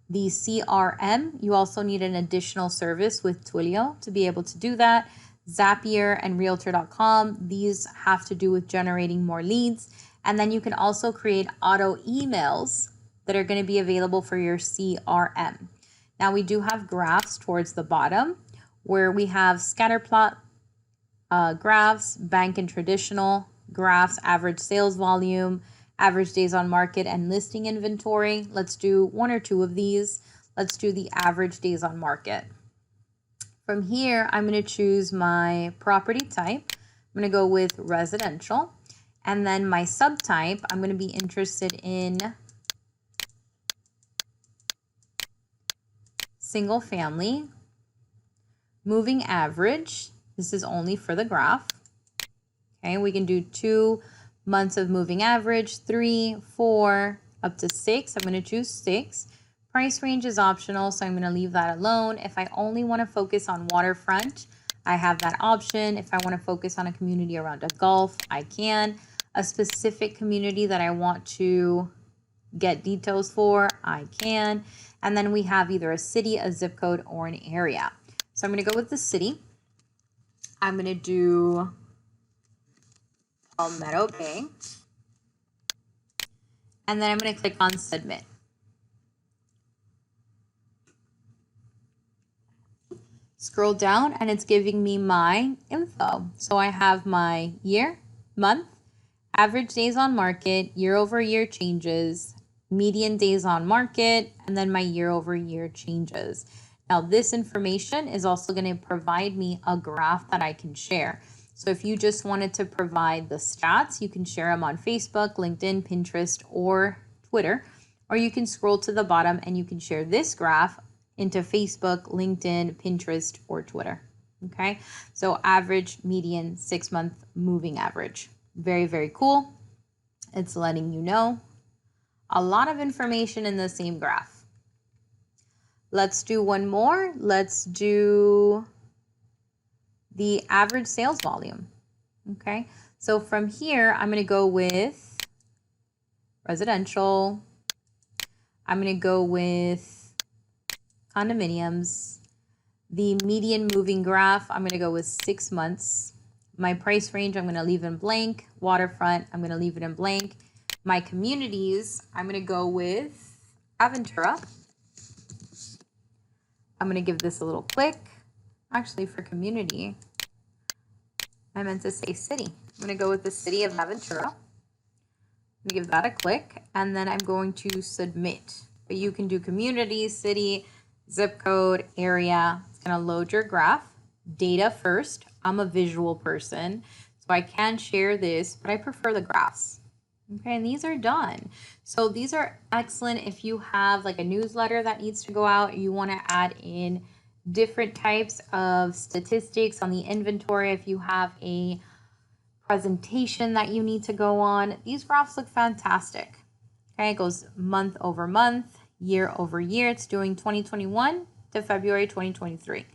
Speaker 1: the CRM. You also need an additional service with Twilio to be able to do that. Zapier and realtor.com, these have to do with generating more leads. And then you can also create auto emails that are going to be available for your CRM. Now we do have graphs towards the bottom where we have scatter plot graphs, bank and traditional graphs, average sales volume, average days on market, and listing inventory. Let's do one or two of these. Let's do the average days on market. From here, I'm going to choose my property type. I'm going to go with residential. And then my subtype, I'm going to be interested in single family. Moving average, this is only for the graph. Okay, we can do 2 months of moving average, 3, 4, up to 6. I'm going to choose 6. Price range is optional, so I'm going to leave that alone. If I only want to focus on waterfront, I have that option. If I want to focus on a community around a golf, I can. A specific community that I want to get details for, I can. And then we have either a city, a zip code, or an area. So I'm going to go with the city. I'm going to do Palmetto Bay. And then I'm going to click on submit. Scroll down and it's giving me my info. So I have my year, month, average days on market, year over year changes, median days on market, and then my year over year changes. Now this information is also going to provide me a graph that I can share. So if you just wanted to provide the stats, you can share them on Facebook, LinkedIn, Pinterest, or Twitter, or you can scroll to the bottom and you can share this graph into Facebook, LinkedIn, Pinterest, or Twitter. Okay, so average, median, 6-month moving average. Very, very cool. It's letting you know a lot of information in the same graph. Let's do one more. Let's do the average sales volume. Okay, so from here, I'm going to go with residential. I'm going to go with condominiums. The median moving graph, I'm going to go with 6 months. My price range, I'm going to leave in blank. Waterfront, I'm going to leave it in blank. My communities, I'm going to go with Aventura. I'm going to give this a little click. Actually, for community, I meant to say city. I'm going to go with the city of Aventura. I'm going to give that a click, and then I'm going to submit. But you can do community, city, zip code, area. It's going to load your graph. Data first. I'm a visual person, so I can share this, but I prefer the graphs. Okay, and these are done. So these are excellent if you have like a newsletter that needs to go out. You want to add in different types of statistics on the inventory. If you have a presentation that you need to go on, these graphs look fantastic. Okay, it goes month over month, year over year. It's doing 2021 to February 2023.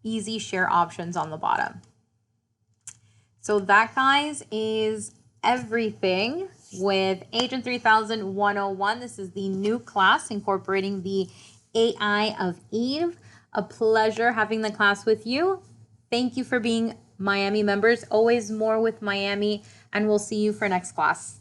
Speaker 1: Easy share options on the bottom. So that, guys, is everything with Agent 3000 101. This is the new class incorporating the AI of Eve. A pleasure having the class with you. Thank you for being Miami members. Always more with Miami, and we'll see you for next class.